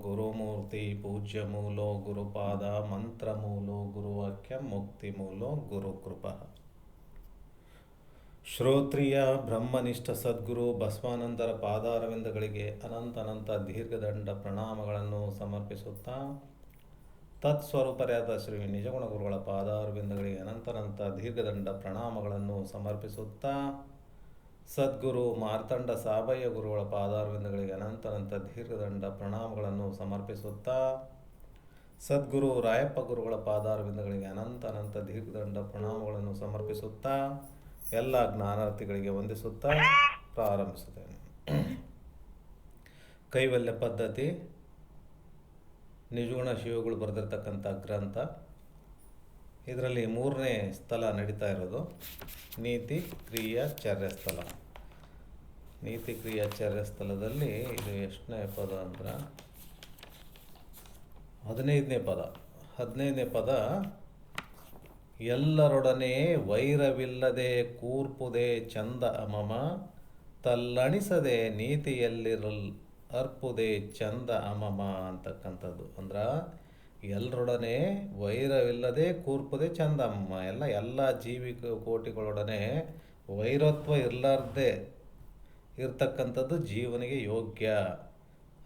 ಗುರುಮೂರ್ತಿ ಪೂಜ್ಯ ಮೂಲೋ ಗುರುಪಾದ ಮಂತ್ರ ಮೂಲೋ ಗುರುವಾಕ್ಯ ಮುಕ್ತಿ ಮೂಲೋ ಗುರುಕೃಪ. ಶ್ರೋತ್ರಿಯ ಬ್ರಹ್ಮನಿಷ್ಠ ಸದ್ಗುರು ಬಸವಾನಂದರ ಪಾದಾರವಿಂದಗಳಿಗೆ ಅನಂತ ದೀರ್ಘದಂಡ ಪ್ರಣಾಮಗಳನ್ನು ಸಮರ್ಪಿಸುತ್ತಾ, ತತ್ಸ್ವರೂಪರಾದ ಶ್ರೀ ನಿಜಗುಣ ಗುರುಗಳ ಪಾದಾರವಿಂದಗಳಿಗೆ ಅನಂತ ದೀರ್ಘದಂಡ ಪ್ರಣಾಮಗಳನ್ನು ಸಮರ್ಪಿಸುತ್ತಾ, ಸದ್ಗುರು ಮಾರ್ತಂಡ ಸಾಬಯ್ಯ ಗುರುಗಳ ಪಾದಾರವಿಂದಗಳಿಗೆ ಅನಂತ ದೀರ್ಘದಂಡ ಪ್ರಣಾಮಗಳನ್ನು ಸಮರ್ಪಿಸುತ್ತಾ, ಸದ್ಗುರು ರಾಯಪ್ಪ ಗುರುಗಳ ಪಾದಾರವಿಂದಗಳಿಗೆ ಅನಂತ ದೀರ್ಘದಂಡ ಪ್ರಣಾಮಗಳನ್ನು ಸಮರ್ಪಿಸುತ್ತಾ, ಎಲ್ಲ ಜ್ಞಾನಾರ್ಥಿಗಳಿಗೆ ವಂದಿಸುತ್ತಾ ಪ್ರಾರಂಭಿಸುತ್ತೇನೆ. ಕೈವಲ್ಯ ಪದ್ಧತಿ ನಿಜಗುಣ ಶಿವಗಳು ಬರೆದಿರ್ತಕ್ಕಂಥ ಗ್ರಂಥ. ಇದರಲ್ಲಿ 3ನೇ ಸ್ಥಳ ನಡೀತಾ ಇರೋದು ನೀತಿ ಕ್ರಿಯಾ ಚರ್ಯ ಸ್ಥಳ. ನೀತಿ ಕ್ರಿಯಾ ಚರ್ಯ ಸ್ಥಳದಲ್ಲಿ ಇದು ಎಷ್ಟನೇ ಪದ ಅಂದ್ರೆ 15ನೇ ಪದ. 15ನೇ ಪದ, ಎಲ್ಲರೊಡನೆ ವೈರವಿಲ್ಲದೆ ಕೂರ್ಪುದೆ ಚಂದ ಅಮಮ, ತಲ್ಲಣಿಸದೆ ನೀತಿಯಲ್ಲಿರಲ್ ಅರ್ಪುದೆ ಚಂದ ಅಮಮ ಅಂತಕ್ಕಂಥದ್ದು. ಅಂದ್ರೆ ಎಲ್ಲರೊಡನೆ ವೈರವಿಲ್ಲದೆ ಕೂರ್ಪುದೆ ಚಂದ ಅಮಮ, ಎಲ್ಲ ಜೀವಿ ಕೋಟಿಗಳೊಡನೆ ವೈರತ್ವ ಇರಲಾರ್ದೆ ಇರ್ತಕ್ಕಂಥದ್ದು ಜೀವನಿಗೆ ಯೋಗ್ಯ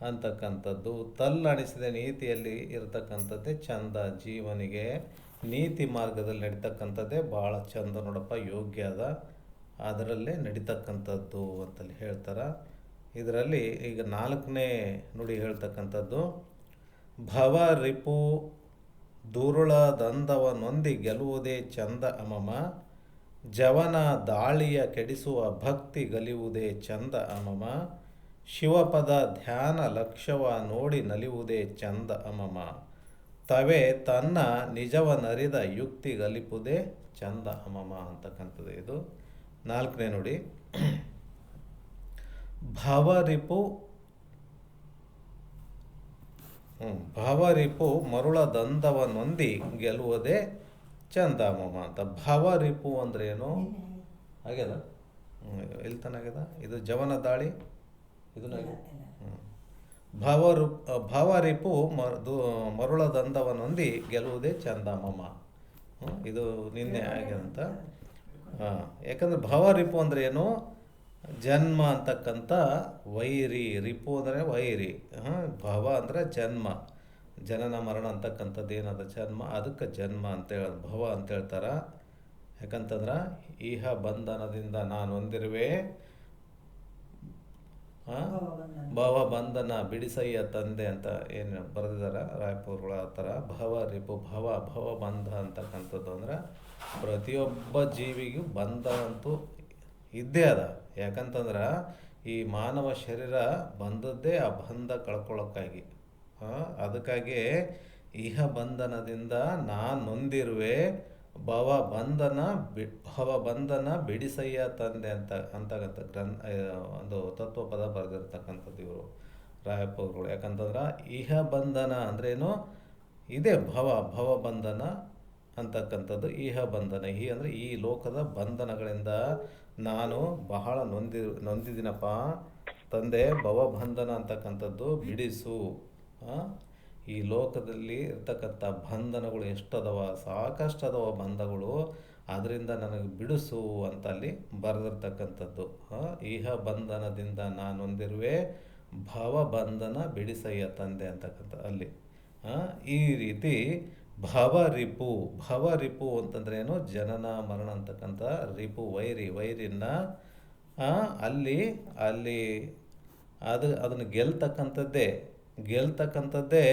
ಅಂತಕ್ಕಂಥದ್ದು. ತಲ್ಲಣಿಸಿದ ನೀತಿಯಲ್ಲಿ ಇರತಕ್ಕಂಥದ್ದೇ ಚಂದ. ಜೀವನಿಗೆ ನೀತಿ ಮಾರ್ಗದಲ್ಲಿ ನಡೀತಕ್ಕಂಥದ್ದೇ ಭಾಳ ಚಂದ ನೋಡಪ್ಪ, ಯೋಗ್ಯ ಅದ, ಅದರಲ್ಲೇ ನಡೀತಕ್ಕಂಥದ್ದು ಅಂತಲ್ಲಿ ಹೇಳ್ತಾರೆ. ಇದರಲ್ಲಿ ಈಗ 4ನೇ ನುಡಿ ಹೇಳ್ತಕ್ಕಂಥದ್ದು, ಭವ ರಿಪು ದುರುಳದಂದವನೊಂದಿ ಗೆಲುವುದೇ ಚಂದ ಅಮಮ, ಜವನ ದಾಳಿಯ ಕೆಡಿಸುವ ಭಕ್ತಿ ಗಲಿಯುವುದೇ ಚಂದ ಅಮಮ, ಶಿವಪದ ಧ್ಯಾನ ಲಕ್ಷ್ಯವ ನೋಡಿ ನಲಿಯುವುದೇ ಚಂದ ಅಮಮ, ತವೆ ತನ್ನ ನಿಜವನರಿದ ಯುಕ್ತಿ ಗಲಿಪುದೇ ಚಂದ ಅಮಮ ಅಂತಕ್ಕಂಥದ್ದು. ಇದು 4ನೇ ನುಡಿ. ಭವರಿಪು ಮರುಳದಂದವನೊಂದಿ ಗೆಲುವುದೇ ಚಂದ ಅಮಮ ಅಂತ. ಭವರಿಪು ಅಂದ್ರೆ ಏನು ಆಗ್ಯದ, ಎಲ್ಲಿ ತನಾಗ್ಯದ, ಇದು ಜವನ ದಾಳಿ, ಇದು ಭವರಿಪು ಮರುಳದಂದವನೊಂದಿ ಗೆಲುವುದೇ ಚಂದ ಅಮಮ. ಇದು ನಿನ್ನೆ ಆಗ್ಯದಂತ. ಯಾಕಂದ್ರೆ ಭವರಿಪು ಅಂದ್ರೆ ಏನು, ಜನ್ಮ ಅಂತಕ್ಕಂಥ ವೈರಿ, ರಿಪು ಅಂದರೆ ವೈರಿ, ಭವ ಅಂದರೆ ಜನ್ಮ, ಜನನ ಮರಣ ಅಂತಕ್ಕಂಥದ್ದು ಏನದ ಜನ್ಮ, ಅದಕ್ಕೆ ಜನ್ಮ ಅಂತೇಳಿ ಭವ ಅಂತ ಹೇಳ್ತಾರೆ. ಯಾಕಂತಂದ್ರೆ ಇಹ ಬಂಧನದಿಂದ ನಾನು ಹೊಂದಿರುವೆ, ಭವ ಬಂಧನ ಬಿಡಿಸಯ್ಯ ತಂದೆ ಅಂತ ಏನು ಬರೆದಿದ್ದಾರೆ ರಾಯಪುರಗಳ ಥರ. ಭವ ರಿಪು ಭವ ಬಂಧ ಅಂತಕ್ಕಂಥದ್ದು ಅಂದ್ರೆ ಪ್ರತಿಯೊಬ್ಬ ಜೀವಿಗೂ ಬಂಧ ಅಂತೂ ಇದ್ದೇ ಅದ. ಯಾಕಂತಂದ್ರೆ ಈ ಮಾನವ ಶರೀರ ಬಂದದ್ದೇ ಆ ಬಂಧ ಕಳ್ಕೊಳ್ಳೋಕ್ಕಾಗಿ. ಅದಕ್ಕಾಗಿ ಇಹ ಬಂಧನದಿಂದ ನಾನು ನೊಂದಿರುವೆ, ಭವ ಬಂಧನ ಬಿಡಿಸಯ್ಯ ತಂದೆ ಅಂತಕ್ಕಂಥ ಒಂದು ತತ್ವಪದ ಬರೆದಿರ್ತಕ್ಕಂಥದ್ದು ಇವರು ರಾಯಪ್ಪಗಳು. ಯಾಕಂತಂದ್ರೆ ಇಹ ಬಂಧನ ಅಂದ್ರೇನು, ಇದೇ ಭವ ಬಂಧನ ಅಂತಕ್ಕಂಥದ್ದು. ಇಹ ಬಂಧನ, ಅಂದರೆ ಈ ಲೋಕದ ಬಂಧನಗಳಿಂದ ನಾನು ಬಹಳ ನೊಂದಿದ್ದೀನಪ್ಪ ತಂದೆ, ಭವಬಂಧನ ಅಂತಕ್ಕಂಥದ್ದು ಬಿಡಿಸು. ಈ ಲೋಕದಲ್ಲಿ ಇರ್ತಕ್ಕಂಥ ಬಂಧನಗಳು ಎಷ್ಟದವ, ಸಾಕಷ್ಟು ಅದಾವ ಬಂಧಗಳು, ಅದರಿಂದ ನನಗೆ ಬಿಡಿಸು ಅಂತಲ್ಲಿ ಬರೆದಿರ್ತಕ್ಕಂಥದ್ದು. ಇಹ ಬಂಧನದಿಂದ ನಾನು ಹೊಂದಿರುವೆ, ಭವಬಂಧನ ಬಿಡಿಸಯ್ಯ ತಂದೆ ಅಂತಕ್ಕಂಥ ಅಲ್ಲಿ. ಈ ರೀತಿ ಭವರಿಪು ಅಂತಂದ್ರೆ ಏನು, ಜನನ ಮರಣ ಅಂತಕ್ಕಂಥ ರಿಪು ವೈರಿನ ಅಲ್ಲಿ ಅದನ್ನು ಗೆಲ್ತಕ್ಕಂಥದ್ದೇ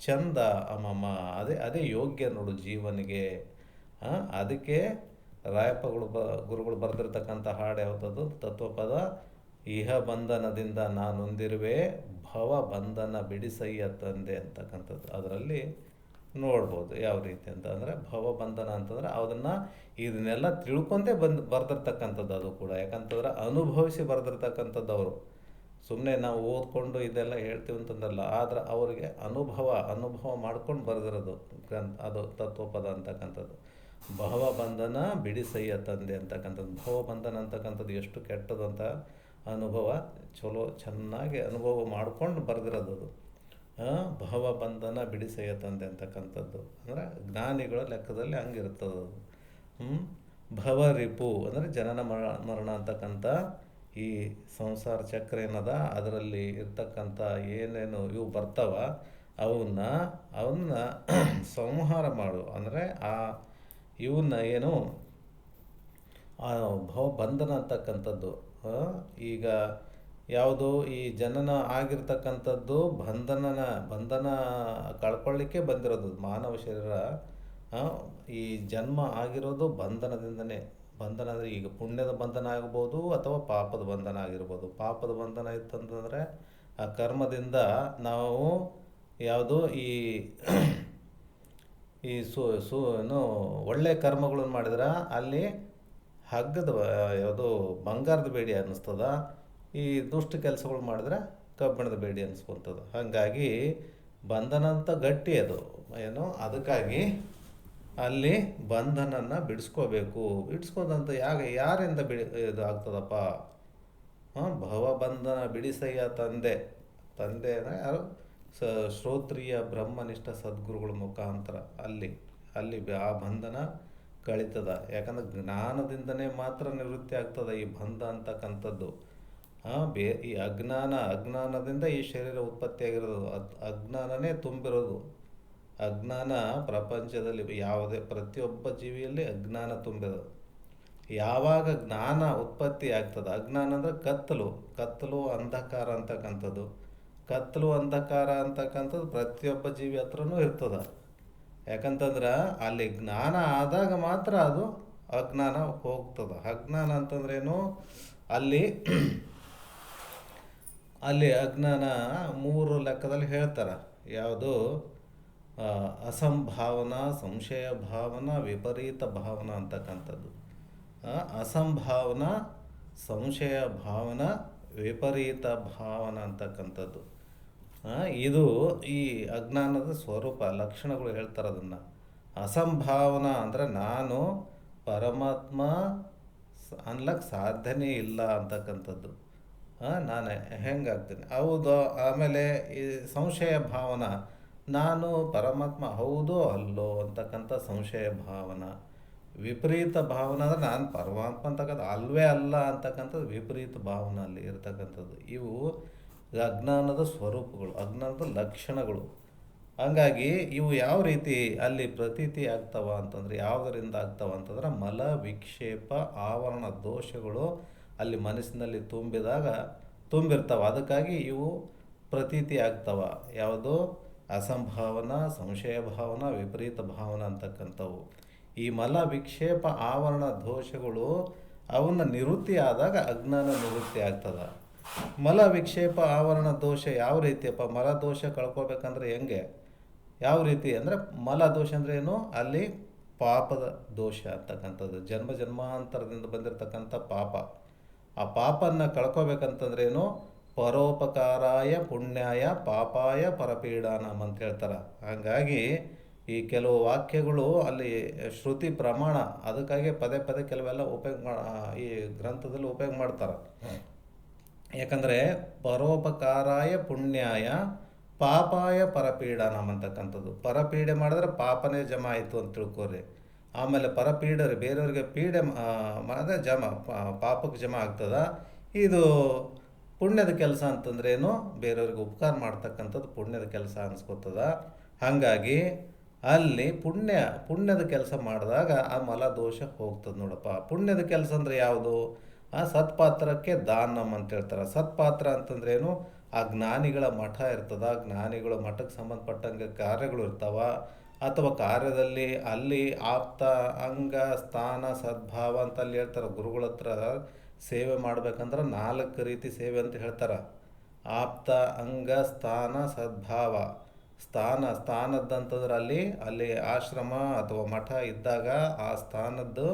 ಚಂದ ಅಮಮ. ಅದೇ ಯೋಗ್ಯ ನೋಡು ಜೀವನಿಗೆ. ಅದಕ್ಕೆ ರಾಯಪ್ಪಗಳು ಗುರುಗಳು ಬರೆದಿರ್ತಕ್ಕಂಥ ಹಾಡು ಯಾವುದದು, ತತ್ವಪದ, ಇಹ ಬಂಧನದಿಂದ ನಾನು ಹೊಂದಿರುವೆ, ಭವ ಬಂಧನ ಬಿಡಿಸಯ್ಯ ತಂದೆ ಅಂತಕ್ಕಂಥದ್ದು. ಅದರಲ್ಲಿ ನೋಡ್ಬೋದು ಯಾವ ರೀತಿ ಅಂತ ಅಂದರೆ, ಭವಬಂಧನ ಅಂತಂದ್ರೆ ಇದನ್ನೆಲ್ಲ ತಿಳ್ಕೊಂಡೇ ಬರೆದಿರ್ತಕ್ಕಂಥದ್ದು ಅದು ಕೂಡ. ಯಾಕಂತಂದ್ರೆ ಅನುಭವಿಸಿ ಬರೆದಿರ್ತಕ್ಕಂಥದ್ದು ಅವರು. ಸುಮ್ಮನೆ ನಾವು ಓದ್ಕೊಂಡು ಇದೆಲ್ಲ ಹೇಳ್ತೀವಿ ಅಂತಂದಲ್ಲ, ಆದ್ರೆ ಅವರಿಗೆ ಅನುಭವ ಮಾಡ್ಕೊಂಡು ಬರೆದಿರೋದು ಗ್ರಂಥ ಅದು ತತ್ವಪದ ಅಂತಕ್ಕಂಥದ್ದು. ಭವಬಂಧನ ಬಿಡಿಸಯ್ಯ ತಂದೆ ಅಂತಕ್ಕಂಥದ್ದು. ಭವಬಂಧನ ಅಂತಕ್ಕಂಥದ್ದು ಎಷ್ಟು ಕೆಟ್ಟದಂತ ಅನುಭವ, ಚೆನ್ನಾಗಿ ಅನುಭವ ಮಾಡ್ಕೊಂಡು ಬರೆದಿರೋದು ಅದು. ಭವಬಂಧನ ಬಿಡಿಸೆಯ ತಂದೆ ಅಂತಕ್ಕಂಥದ್ದು ಅಂದರೆ ಜ್ಞಾನಿಗಳ ಲೆಕ್ಕದಲ್ಲಿ ಹಂಗಿರ್ತದೆ ಅದು. ಭವರಿಪು ಅಂದರೆ ಜನನ ಮರಣ ಅಂತಕ್ಕಂಥ ಈ ಸಂಸಾರ ಚಕ್ರ ಏನದ ಅದರಲ್ಲಿ ಇರ್ತಕ್ಕಂಥ ಏನೇನು ಇವು ಬರ್ತಾವ ಅವನ್ನ ಅವನ್ನ ಸಂಹಾರ ಮಾಡು ಅಂದರೆ ಇವನ್ನ ಏನು ಆ ಭವಬಂಧನ ಅಂತಕ್ಕಂಥದ್ದು. ಈಗ ಯಾವುದು ಈ ಜನನ ಆಗಿರ್ತಕ್ಕಂಥದ್ದು ಬಂಧನ ಕಳ್ಕೊಳ್ಳಿಕ್ಕೆ ಬಂದಿರೋದು ಮಾನವ ಶರೀರ. ಈ ಜನ್ಮ ಆಗಿರೋದು ಬಂಧನದಿಂದನೇ. ಬಂಧನ ಅಂದರೆ ಈಗ ಪುಣ್ಯದ ಬಂಧನ ಆಗ್ಬೋದು ಅಥವಾ ಪಾಪದ ಬಂಧನ ಆಗಿರ್ಬೋದು. ಪಾಪದ ಬಂಧನ ಇತ್ತಂತಂದರೆ ಆ ಕರ್ಮದಿಂದ ನಾವು ಯಾವುದು ಈ ಈ ಏನು ಒಳ್ಳೆಯ ಕರ್ಮಗಳನ್ನು ಮಾಡಿದ್ರೆ ಅಲ್ಲಿ ಹಗ್ಗದ ಯಾವುದು ಬಂಗಾರದ ಬೇಡಿ ಅನ್ನಿಸ್ತದ. ಈ ದುಷ್ಟ ಕೆಲಸಗಳು ಮಾಡಿದ್ರೆ ಕಬ್ಬಿಣದ ಬೇಡಿ ಅನ್ನಿಸ್ಕೊತದ. ಹಾಗಾಗಿ ಬಂಧನ ಅಂತ ಗಟ್ಟಿ ಅದು ಏನು. ಅದಕ್ಕಾಗಿ ಅಲ್ಲಿ ಬಂಧನನ ಬಿಡಿಸ್ಕೋಬೇಕು. ಬಿಡಿಸ್ಕೋದಂತ ಯಾರಿಂದ ಇದು ಆಗ್ತದಪ್ಪ? ಭವಬಂಧನ ಬಿಡಿಸಯ್ಯ ತಂದೆ. ತಂದೆ ಅಂದರೆ ಯಾರು? ಶ್ರೋತ್ರಿಯ ಬ್ರಹ್ಮನಿಷ್ಠ ಸದ್ಗುರುಗಳ ಮುಖಾಂತರ ಅಲ್ಲಿ ಅಲ್ಲಿ ಆ ಬಂಧನ ಕಳೀತದ. ಯಾಕಂದ್ರೆ ಜ್ಞಾನದಿಂದನೇ ಮಾತ್ರ ನಿವೃತ್ತಿ ಆಗ್ತದೆ ಈ ಬಂಧ ಅಂತಕ್ಕಂಥದ್ದು. ಈ ಅಜ್ಞಾನದಿಂದ ಈ ಶರೀರ ಉತ್ಪತ್ತಿಯಾಗಿರೋದು. ಅಜ್ಞಾನನೇ ತುಂಬಿರೋದು. ಅಜ್ಞಾನ ಪ್ರಪಂಚದಲ್ಲಿ ಯಾವುದೇ ಪ್ರತಿಯೊಬ್ಬ ಜೀವಿಯಲ್ಲಿ ಅಜ್ಞಾನ ತುಂಬಿರೋದು. ಯಾವಾಗ ಜ್ಞಾನ ಉತ್ಪತ್ತಿ ಆಗ್ತದೆ, ಅಜ್ಞಾನ ಅಂದರೆ ಕತ್ತಲು ಅಂಧಕಾರ ಅಂತಕ್ಕಂಥದ್ದು. ಕತ್ತಲು ಅಂಧಕಾರ ಅಂತಕ್ಕಂಥದ್ದು ಪ್ರತಿಯೊಬ್ಬ ಜೀವಿ ಹತ್ರನೂ ಇರ್ತದೆ. ಯಾಕಂತಂದ್ರೆ ಅಲ್ಲಿ ಜ್ಞಾನ ಆದಾಗ ಮಾತ್ರ ಅದು ಅಜ್ಞಾನ ಹೋಗ್ತದೆ. ಅಜ್ಞಾನ ಅಂತಂದ್ರೇನು? ಅಲ್ಲಿ ಅಜ್ಞಾನ 3 ಲೆಕ್ಕದಲ್ಲಿ ಹೇಳ್ತಾರೆ. ಯಾವುದು? ಅಸಂಭಾವನ, ಸಂಶಯ ಭಾವನ, ವಿಪರೀತ ಭಾವನ ಅಂತಕ್ಕಂಥದ್ದು. ಅಸಂಭಾವನ, ಸಂಶಯ ಭಾವನ, ವಿಪರೀತ ಭಾವನ ಅಂತಕ್ಕಂಥದ್ದು. ಇದು ಈ ಅಜ್ಞಾನದ ಸ್ವರೂಪ, ಲಕ್ಷಣಗಳು ಹೇಳ್ತಾರೆ ಅದನ್ನು. ಅಸಂಭಾವನ ಅಂದರೆ ನಾನು ಪರಮಾತ್ಮ ಅನ್ಲಕ್ಕೆ ಸಾಧ್ಯನೇ ಇಲ್ಲ ಅಂತಕ್ಕಂಥದ್ದು. ನಾನು ಹೆಂಗಾಗ್ತೀನಿ ಹೌದು. ಆಮೇಲೆ ಈ ಸಂಶಯ ಭಾವನ, ನಾನು ಪರಮಾತ್ಮ ಹೌದೋ ಅಲ್ಲೋ ಅಂತಕ್ಕಂಥ ಸಂಶಯ ಭಾವನ. ವಿಪರೀತ ಭಾವನ ಅಂದರೆ ನಾನು ಪರಮಾತ್ಮ ಅಂತಕ್ಕಂಥ ಅಲ್ವೇ ಅಲ್ಲ ಅಂತಕ್ಕಂಥದ್ದು ವಿಪರೀತ ಭಾವನ ಅಲ್ಲಿ ಇರ್ತಕ್ಕಂಥದ್ದು. ಇವು ಅಜ್ಞಾನದ ಸ್ವರೂಪಗಳು, ಅಜ್ಞಾನದ ಲಕ್ಷಣಗಳು. ಹಂಗಾಗಿ ಇವು ಯಾವ ರೀತಿ ಅಲ್ಲಿ ಪ್ರತೀತಿ ಆಗ್ತಾವ ಅಂತಂದರೆ ಯಾವುದರಿಂದ ಆಗ್ತಾವ ಅಂತಂದ್ರೆ ಮಲ ವಿಕ್ಷೇಪ ಆವರಣ ದೋಷಗಳು ಅಲ್ಲಿ ಮನಸ್ಸಿನಲ್ಲಿ ತುಂಬಿರ್ತಾವ. ಅದಕ್ಕಾಗಿ ಇವು ಪ್ರತೀತಿ ಆಗ್ತಾವ. ಯಾವುದು? ಅಸಂಭಾವನ, ಸಂಶಯ ಭಾವನ, ವಿಪರೀತ ಭಾವನ ಅಂತಕ್ಕಂಥವು. ಈ ಮಲ ವಿಕ್ಷೇಪ ಆವರಣ ದೋಷಗಳು ಅವನ್ನ ನಿವೃತ್ತಿ ಆದಾಗ ಅಜ್ಞಾನ ನಿವೃತ್ತಿ ಆಗ್ತದೆ. ಮಲ ವಿಕ್ಷೇಪ ಆವರಣ ದೋಷ ಯಾವ ರೀತಿಯಪ್ಪ? ಮಲ ದೋಷ ಕಳ್ಕೊಬೇಕಂದ್ರೆ ಹೆಂಗೆ? ಯಾವ ರೀತಿ ಅಂದರೆ ಮಲ ದೋಷ ಅಂದರೆ ಏನು? ಅಲ್ಲಿ ಪಾಪದ ದೋಷ ಅಂತಕ್ಕಂಥದ್ದು, ಜನ್ಮಾಂತರದಿಂದ ಬಂದಿರತಕ್ಕಂಥ ಪಾಪ. ಆ ಪಾಪನ್ನು ಕಳ್ಕೊಬೇಕಂತಂದ್ರೇನು? ಪರೋಪಕಾರಾಯ ಪುಣ್ಯಾಯ ಪಾಪಾಯ ಪರಪೀಡಾನಂ ಅಂತ ಹೇಳ್ತಾರೆ. ಹಾಗಾಗಿ ಈ ಕೆಲವು ವಾಕ್ಯಗಳು ಅಲ್ಲಿ ಶ್ರುತಿ ಪ್ರಮಾಣ, ಅದಕ್ಕಾಗಿ ಪದೇ ಕೆಲವೆಲ್ಲ ಈ ಗ್ರಂಥದಲ್ಲಿ ಉಪಯೋಗ ಮಾಡ್ತಾರೆ. ಯಾಕಂದರೆ ಪರೋಪಕಾರಾಯ ಪುಣ್ಯಾಯ ಪಾಪಾಯ ಪರಪೀಡಾನಂ ಅಂತಕ್ಕಂಥದ್ದು. ಪರಪೀಡೆ ಮಾಡಿದ್ರೆ ಪಾಪನೇ ಜಮ ಆಯಿತು ಅಂತ ತಿಳ್ಕೊರಿ. ಆಮೇಲೆ ಪರಪೀಡರೆ ಬೇರೆಯವ್ರಿಗೆ ಪೀಡೆ ಮಾಡಿದ್ರೆ ಪಾಪಕ್ಕೆ ಜಮ ಆಗ್ತದ. ಇದು ಪುಣ್ಯದ ಕೆಲಸ ಅಂತಂದ್ರೇನು? ಬೇರೆಯವ್ರಿಗೆ ಉಪಕಾರ ಮಾಡ್ತಕ್ಕಂಥದ್ದು ಪುಣ್ಯದ ಕೆಲಸ ಅನಿಸ್ಕೊತದ. ಹಾಗಾಗಿ ಅಲ್ಲಿ ಪುಣ್ಯದ ಕೆಲಸ ಮಾಡಿದಾಗ ಆ ಮಲ ದೋಷ ಹೋಗ್ತದೆ ನೋಡಪ್ಪ. ಪುಣ್ಯದ ಕೆಲಸ ಅಂದರೆ ಯಾವುದು? ಆ ಸತ್ಪಾತ್ರಕ್ಕೆ ದಾನಂ ಅಂತ ಹೇಳ್ತಾರೆ. ಸತ್ಪಾತ್ರ ಅಂತಂದ್ರೇನು? ಆ ಜ್ಞಾನಿಗಳ ಮಠ ಇರ್ತದ. ಜ್ಞಾನಿಗಳ ಮಠಕ್ಕೆ ಸಂಬಂಧಪಟ್ಟಂಗೆ ಕಾರ್ಯಗಳು ಇರ್ತಾವ. ಅಥವಾ ಕಾರ್ಯದಲ್ಲಿ ಅಲ್ಲಿ ಆಪ್ತ ಅಂಗ ಸ್ಥಾನ ಸದ್ಭಾವ ಅಂತ ಅಲ್ಲಿ ಹೇಳ್ತಾರೆ. ಗುರುಗಳ ಹತ್ರ ಸೇವೆ ಮಾಡ್ಬೇಕಂದ್ರೆ 4 ರೀತಿ ಸೇವೆ ಅಂತ ಹೇಳ್ತಾರೆ. ಆಪ್ತ ಅಂಗ ಸ್ಥಾನ ಸದ್ಭಾವ. ಸ್ಥಾನದ್ದಂತಂದ್ರೆ ಅಲ್ಲಿ ಆಶ್ರಮ ಅಥವಾ ಮಠ ಇದ್ದಾಗ ಆ ಸ್ಥಾನದ್ದು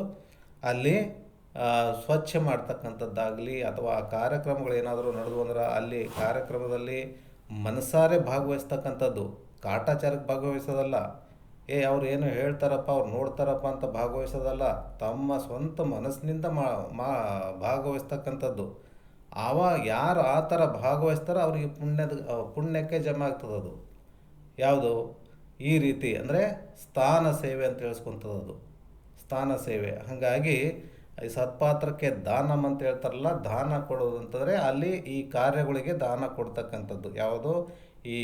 ಅಲ್ಲಿ ಸ್ವಚ್ಛ ಮಾಡ್ತಕ್ಕಂಥದ್ದಾಗಲಿ ಅಥವಾ ಆ ಕಾರ್ಯಕ್ರಮಗಳು ಏನಾದರೂ ನಡೆದು ಅಂದ್ರೆ ಅಲ್ಲಿ ಕಾರ್ಯಕ್ರಮದಲ್ಲಿ ಮನಸಾರೆ ಭಾಗವಹಿಸ್ತಕ್ಕಂಥದ್ದು, ಕಾಟಾಚಾರಕ್ಕೆ ಭಾಗವಹಿಸೋದಲ್ಲ. ಅವ್ರು ಏನು ಹೇಳ್ತಾರಪ್ಪ, ಅವ್ರು ನೋಡ್ತಾರಪ್ಪ ಅಂತ ಭಾಗವಹಿಸೋದಲ್ಲ. ತಮ್ಮ ಸ್ವಂತ ಮನಸ್ಸಿನಿಂದ ಭಾಗವಹಿಸ್ತಕ್ಕಂಥದ್ದು. ಆವಾಗ ಯಾರು ಆ ಥರ ಭಾಗವಹಿಸ್ತಾರೋ ಅವ್ರಿಗೆ ಪುಣ್ಯಕ್ಕೆ ಜಮ ಆಗ್ತದದು. ಯಾವುದು ಈ ರೀತಿ ಅಂದರೆ ಸ್ಥಾನ ಸೇವೆ ಅಂತ ಹೇಳ್ಸ್ಕೊಂತದ್ದು ಅದು, ಸ್ಥಾನ ಸೇವೆ. ಹಾಗಾಗಿ ಈ ಸತ್ಪಾತ್ರಕ್ಕೆ ದಾನಮ್ ಅಂತ ಹೇಳ್ತಾರಲ್ಲ, ದಾನ ಕೊಡೋದು ಅಂತಂದರೆ ಅಲ್ಲಿ ಈ ಕಾರ್ಯಗಳಿಗೆ ದಾನ ಕೊಡ್ತಕ್ಕಂಥದ್ದು ಯಾವುದು, ಈ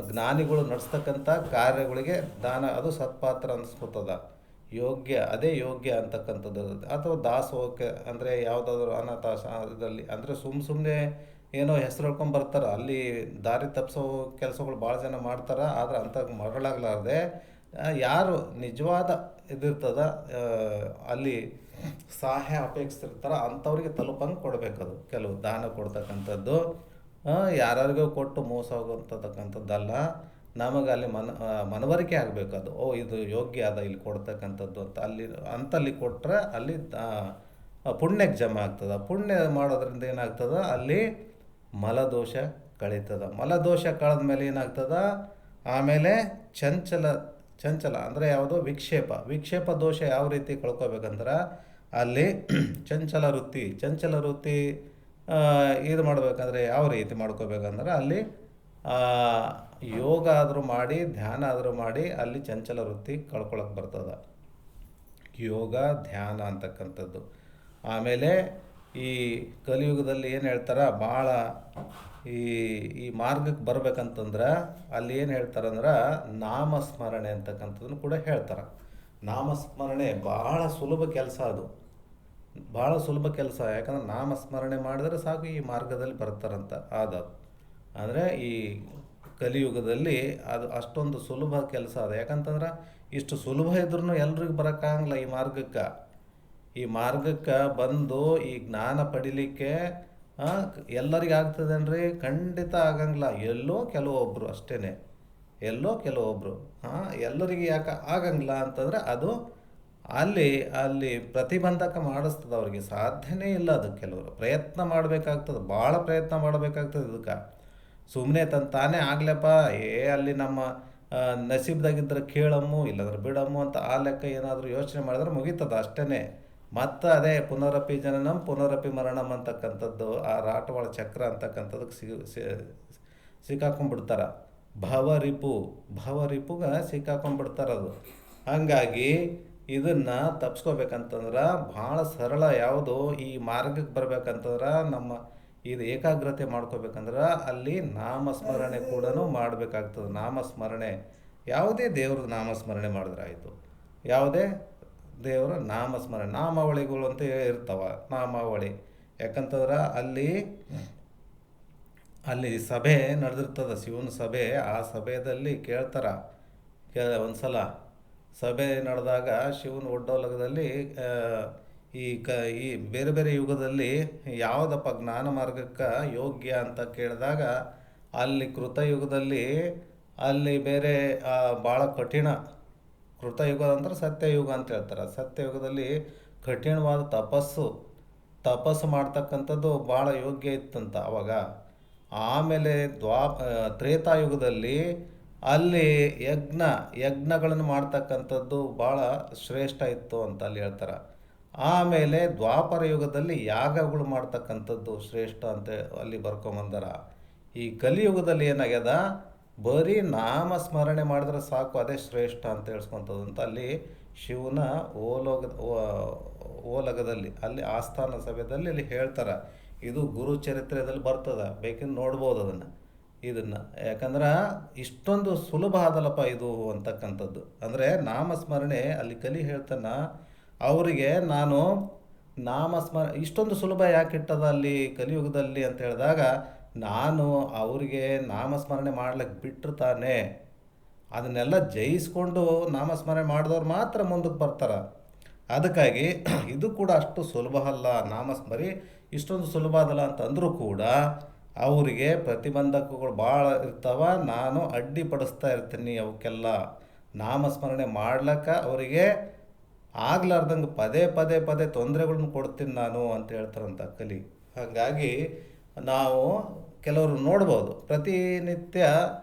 ಜ್ಞಾನಿಗಳು ನಡೆಸ್ತಕ್ಕಂಥ ಕಾರ್ಯಗಳಿಗೆ ದಾನ, ಅದು ಸತ್ಪಾತ್ರ ಅನಿಸ್ಕೊತದ. ಯೋಗ್ಯ, ಅದೇ ಯೋಗ್ಯ ಅಂತಕ್ಕಂಥದ್ದು. ಅಥವಾ ದಾಸೋಹಕ್ಕೆ ಅಂದರೆ ಯಾವುದಾದ್ರೂ ಇದರಲ್ಲಿ ಅಂದರೆ ಸುಮ್ಮನೆ ಏನೋ ಹೆಸರು ಹೇಳ್ಕೊಂಡು ಬರ್ತಾರೆ, ಅಲ್ಲಿ ದಾರಿ ತಪ್ಪಿಸೋ ಕೆಲಸಗಳು ಭಾಳ ಜನ ಮಾಡ್ತಾರೆ. ಆದರೆ ಅಂಥ ಮರಳಾಗಲಾರ್ದೆ ಯಾರು ನಿಜವಾದ ಇದಿರ್ತದ, ಅಲ್ಲಿ ಸಹಾಯ ಅಪೇಕ್ಷಿಸಿರ್ತಾರೆ ಅಂಥವ್ರಿಗೆ ತಲುಪಂಗೆ ಕೊಡಬೇಕದು. ಕೆಲವು ದಾನ ಕೊಡ್ತಕ್ಕಂಥದ್ದು ಯಾರಿಗೋ ಕೊಟ್ಟು ಮೋಸ ಹೋಗುವಂಥಕ್ಕಂಥದ್ದಲ್ಲ. ನಮಗೆ ಅಲ್ಲಿ ಮನವರಿಕೆ ಆಗಬೇಕು ಅದು, ಓ ಇದು ಯೋಗ್ಯ ಅದ ಇಲ್ಲಿ ಕೊಡ್ತಕ್ಕಂಥದ್ದು ಅಂತ. ಅಲ್ಲಿ ಕೊಟ್ಟರೆ ಅಲ್ಲಿ ಪುಣ್ಯಕ್ಕೆ ಜಮಾ ಆಗ್ತದೆ. ಪುಣ್ಯ ಮಾಡೋದ್ರಿಂದ ಏನಾಗ್ತದೆ, ಅಲ್ಲಿ ಮಲದೋಷ ಕಳೀತದ. ಮಲದೋಷ ಕಳೆದ ಮೇಲೆ ಏನಾಗ್ತದೆ, ಆಮೇಲೆ ಚಂಚಲ ಅಂದರೆ ಯಾವುದು, ವಿಕ್ಷೇಪ ದೋಷ ಯಾವ ರೀತಿ ಕಳ್ಕೊಬೇಕಂದ್ರೆ ಅಲ್ಲಿ ಚಂಚಲ ವೃತ್ತಿ ಇದು ಮಾಡ್ಬೇಕಂದ್ರೆ ಯಾವ ರೀತಿ ಮಾಡ್ಕೋಬೇಕಂದ್ರೆ ಅಲ್ಲಿ ಯೋಗ ಆದರೂ ಮಾಡಿ, ಧ್ಯಾನ ಆದರೂ ಮಾಡಿ ಅಲ್ಲಿ ಚಂಚಲ ವೃತ್ತಿ ಕಳ್ಕೊಳಕ್ಕೆ ಬರ್ತದೆ. ಯೋಗ ಧ್ಯಾನ ಅಂತಕ್ಕಂಥದ್ದು. ಆಮೇಲೆ ಈ ಕಲಿಯುಗದಲ್ಲಿ ಏನು ಹೇಳ್ತಾರೆ, ಭಾಳ ಈ ಮಾರ್ಗಕ್ಕೆ ಬರ್ಬೇಕಂತಂದ್ರೆ ಅಲ್ಲಿ ಏನು ಹೇಳ್ತಾರಂದ್ರೆ ನಾಮಸ್ಮರಣೆ ಅಂತಕ್ಕಂಥದ್ದನ್ನು ಕೂಡ ಹೇಳ್ತಾರೆ. ನಾಮಸ್ಮರಣೆ ಭಾಳ ಸುಲಭ ಕೆಲಸ, ಅದು ಭಾಳ ಸುಲಭ ಕೆಲಸ. ಯಾಕಂದ್ರೆ ನಾಮಸ್ಮರಣೆ ಮಾಡಿದ್ರೆ ಸಾಕು ಈ ಮಾರ್ಗದಲ್ಲಿ ಬರ್ತಾರಂತ ಆದದ್ದು. ಅಂದರೆ ಈ ಕಲಿಯುಗದಲ್ಲಿ ಅದು ಅಷ್ಟೊಂದು ಸುಲಭ ಕೆಲಸ ಅದು. ಯಾಕಂತಂದ್ರೆ ಇಷ್ಟು ಸುಲಭ ಇದ್ರೂ ಎಲ್ರಿಗೂ ಬರೋಕ್ಕಾಗಲ್ಲ ಈ ಮಾರ್ಗಕ್ಕೆ ಬಂದು ಈ ಜ್ಞಾನ ಪಡಿಲಿಕ್ಕೆ ಎಲ್ಲರಿಗೆ ಆಗ್ತದೇನ್ರಿ? ಖಂಡಿತ ಆಗಂಗಿಲ್ಲ. ಎಲ್ಲೋ ಕೆಲವೊಬ್ಬರು ಅಷ್ಟೇ, ಎಲ್ಲರಿಗೆ ಯಾಕೆ ಆಗಂಗಿಲ್ಲ ಅಂತಂದರೆ ಅದು ಅಲ್ಲಿ ಪ್ರತಿಬಂಧಕ ಮಾಡಿಸ್ತದೆ. ಅವ್ರಿಗೆ ಸಾಧ್ಯನೇ ಇಲ್ಲ ಅದು. ಕೆಲವರು ಪ್ರಯತ್ನ ಮಾಡಬೇಕಾಗ್ತದೆ, ಭಾಳ ಪ್ರಯತ್ನ ಮಾಡಬೇಕಾಗ್ತದೆ ಇದಕ್ಕೆ. ಸುಮ್ಮನೆ ತಾನೇ ಆಗ್ಲಪ್ಪ ಅಲ್ಲಿ ನಮ್ಮ ನಸೀಬ್ದಾಗಿದ್ದರೆ ಕೇಳಮ್ಮು ಇಲ್ಲಂದ್ರೆ ಬಿಡಮ್ಮು ಅಂತ ಆ ಲೆಕ್ಕ ಏನಾದರೂ ಯೋಚನೆ ಮಾಡಿದ್ರೆ ಮುಗೀತದ ಅಷ್ಟೇ. ಮತ್ತು ಅದೇ ಪುನರಪಿ ಜನನಂ ಪುನರಪಿ ಮರಣಂ ಅಂತಕ್ಕಂಥದ್ದು, ಆ ರಾಟವಾಳ ಚಕ್ರ ಅಂತಕ್ಕಂಥದ್ದಕ್ಕೆ ಸಿಕ್ಕಾಕೊಂಡ್ಬಿಡ್ತಾರೆ. ಭವರಿಪುಗೆ ಸಿಕ್ಕಾಕೊಂಡ್ಬಿಡ್ತಾರದು. ಹಾಗಾಗಿ ಇದನ್ನು ತಪ್ಪಿಸ್ಕೋಬೇಕಂತಂದ್ರೆ ಭಾಳ ಸರಳ. ಯಾವುದು ಈ ಮಾರ್ಗಕ್ಕೆ ಬರ್ಬೇಕಂತಂದ್ರೆ ನಮ್ಮ ಇದು ಏಕಾಗ್ರತೆ ಮಾಡ್ಕೋಬೇಕಂದ್ರೆ ಅಲ್ಲಿ ನಾಮಸ್ಮರಣೆ ಕೂಡ ಮಾಡಬೇಕಾಗ್ತದೆ. ನಾಮಸ್ಮರಣೆ, ಯಾವುದೇ ದೇವ್ರದ್ದು ನಾಮಸ್ಮರಣೆ ಮಾಡಿದ್ರೆ ಆಯಿತು. ಯಾವುದೇ ದೇವರ ನಾಮಸ್ಮರಣೆ, ನಾಮಾವಳಿಗಳು ಅಂತ ಇರ್ತಾವ, ನಾಮಾವಳಿ. ಯಾಕಂತಂದ್ರೆ ಅಲ್ಲಿ ಸಭೆ ನಡೆದಿರ್ತದೆ, ಶಿವನ ಸಭೆ. ಆ ಸಭೆಯಲ್ಲಿ ಕೇಳ್ತಾರೆ ಒಂದು ಸಲ ಸಭೆ ನಡೆದಾಗ ಶಿವನ ಒಡ್ಡೋಲಗದಲ್ಲಿ ಈ ಬೇರೆ ಬೇರೆ ಯುಗದಲ್ಲಿ ಯಾವುದಪ್ಪ ಜ್ಞಾನ ಮಾರ್ಗಕ್ಕೆ ಯೋಗ್ಯ ಅಂತ ಕೇಳಿದಾಗ ಅಲ್ಲಿ ಕೃತಯುಗದಲ್ಲಿ ಅಲ್ಲಿ ಬೇರೆ ಭಾಳ ಕಠಿಣ, ಕೃತಯುಗ ಅಂದ್ರೆ ಸತ್ಯಯುಗ ಅಂತ ಹೇಳ್ತಾರೆ. ಸತ್ಯಯುಗದಲ್ಲಿ ಕಠಿಣವಾದ ತಪಸ್ಸು ಮಾಡ್ತಕ್ಕಂಥದ್ದು ಭಾಳ ಯೋಗ್ಯ ಇತ್ತಂತ ಅವಾಗ. ಆಮೇಲೆ ತ್ರೇತಾಯುಗದಲ್ಲಿ ಅಲ್ಲಿ ಯಜ್ಞಗಳನ್ನು ಮಾಡ್ತಕ್ಕಂಥದ್ದು ಭಾಳ ಶ್ರೇಷ್ಠ ಇತ್ತು ಅಂತ ಅಲ್ಲಿ ಹೇಳ್ತಾರೆ. ಆಮೇಲೆ ದ್ವಾಪರ ಯುಗದಲ್ಲಿ ಯಾಗಗಳು ಮಾಡ್ತಕ್ಕಂಥದ್ದು ಶ್ರೇಷ್ಠ ಅಂತ ಅಲ್ಲಿ ಬರ್ಕೊಂಬಂದಾರ. ಈ ಕಲಿಯುಗದಲ್ಲಿ ಏನಾಗ್ಯದ, ಬರೀ ನಾಮಸ್ಮರಣೆ ಮಾಡಿದ್ರೆ ಸಾಕು ಅದೇ ಶ್ರೇಷ್ಠ ಅಂತ ಹೇಳ್ಸ್ಕೊತದ್ದು ಅಂತ ಅಲ್ಲಿ ಶಿವನ ಓಲಗದಲ್ಲಿ ಅಲ್ಲಿ ಆಸ್ಥಾನ ಸಭೆಯಲ್ಲಿ ಅಲ್ಲಿ ಹೇಳ್ತಾರೆ. ಇದು ಗುರು ಚರಿತ್ರೆಯಲ್ಲಿ ಬರ್ತದೆ, ಬೇಕಿಂದು ನೋಡ್ಬೋದು ಇದನ್ನು. ಯಾಕಂದ್ರೆ ಇಷ್ಟೊಂದು ಸುಲಭ ಆದಲ್ಲಪ್ಪ ಇದು ಅಂತಕ್ಕಂಥದ್ದು. ಅಂದರೆ ನಾಮಸ್ಮರಣೆ ಅಲ್ಲಿ ಕಲಿ ಹೇಳ್ತಾನೆ ಅವರಿಗೆ, ನಾನು ಇಷ್ಟೊಂದು ಸುಲಭ ಯಾಕೆ ಇಟ್ಟದ ಅಲ್ಲಿ ಕಲಿಯುಗದಲ್ಲಿ ಅಂತ ಹೇಳಿದಾಗ, ನಾನು ಅವರಿಗೆ ನಾಮಸ್ಮರಣೆ ಮಾಡ್ಲಿಕ್ಕೆ ಬಿಟ್ಟಿರ್ತಾನೆ, ಅದನ್ನೆಲ್ಲ ಜಯಿಸ್ಕೊಂಡು ನಾಮಸ್ಮರಣೆ ಮಾಡಿದವ್ರು ಮಾತ್ರ ಮುಂದಕ್ಕೆ ಬರ್ತಾರೆ. ಅದಕ್ಕಾಗಿ ಇದು ಕೂಡ ಅಷ್ಟು ಸುಲಭ ಅಲ್ಲ. ನಾಮಸ್ಮರಿ ಇಷ್ಟೊಂದು ಸುಲಭ ಅದಲ್ಲ ಅಂತಂದರೂ ಕೂಡ ಅವರಿಗೆ ಪ್ರತಿಬಂಧಕಗಳು ಭಾಳ ಇರ್ತಾವ. ನಾನು ಅಡ್ಡಿಪಡಿಸ್ತಾ ಇರ್ತೀನಿ ಅವಕ್ಕೆಲ್ಲ. ನಾಮಸ್ಮರಣೆ ಮಾಡ್ಲಿಕ್ಕೆ ಅವರಿಗೆ ಆಗ್ಲಾರ್ದಂಗೆ ಪದೇ ತೊಂದರೆಗಳನ್ನ ಕೊಡ್ತೀನಿ ನಾನು ಅಂತ ಹೇಳ್ತಾರಂತ ಕಲಿ. ಹಾಗಾಗಿ ನಾವು ಕೆಲವರು ನೋಡ್ಬೋದು, ಪ್ರತಿನಿತ್ಯ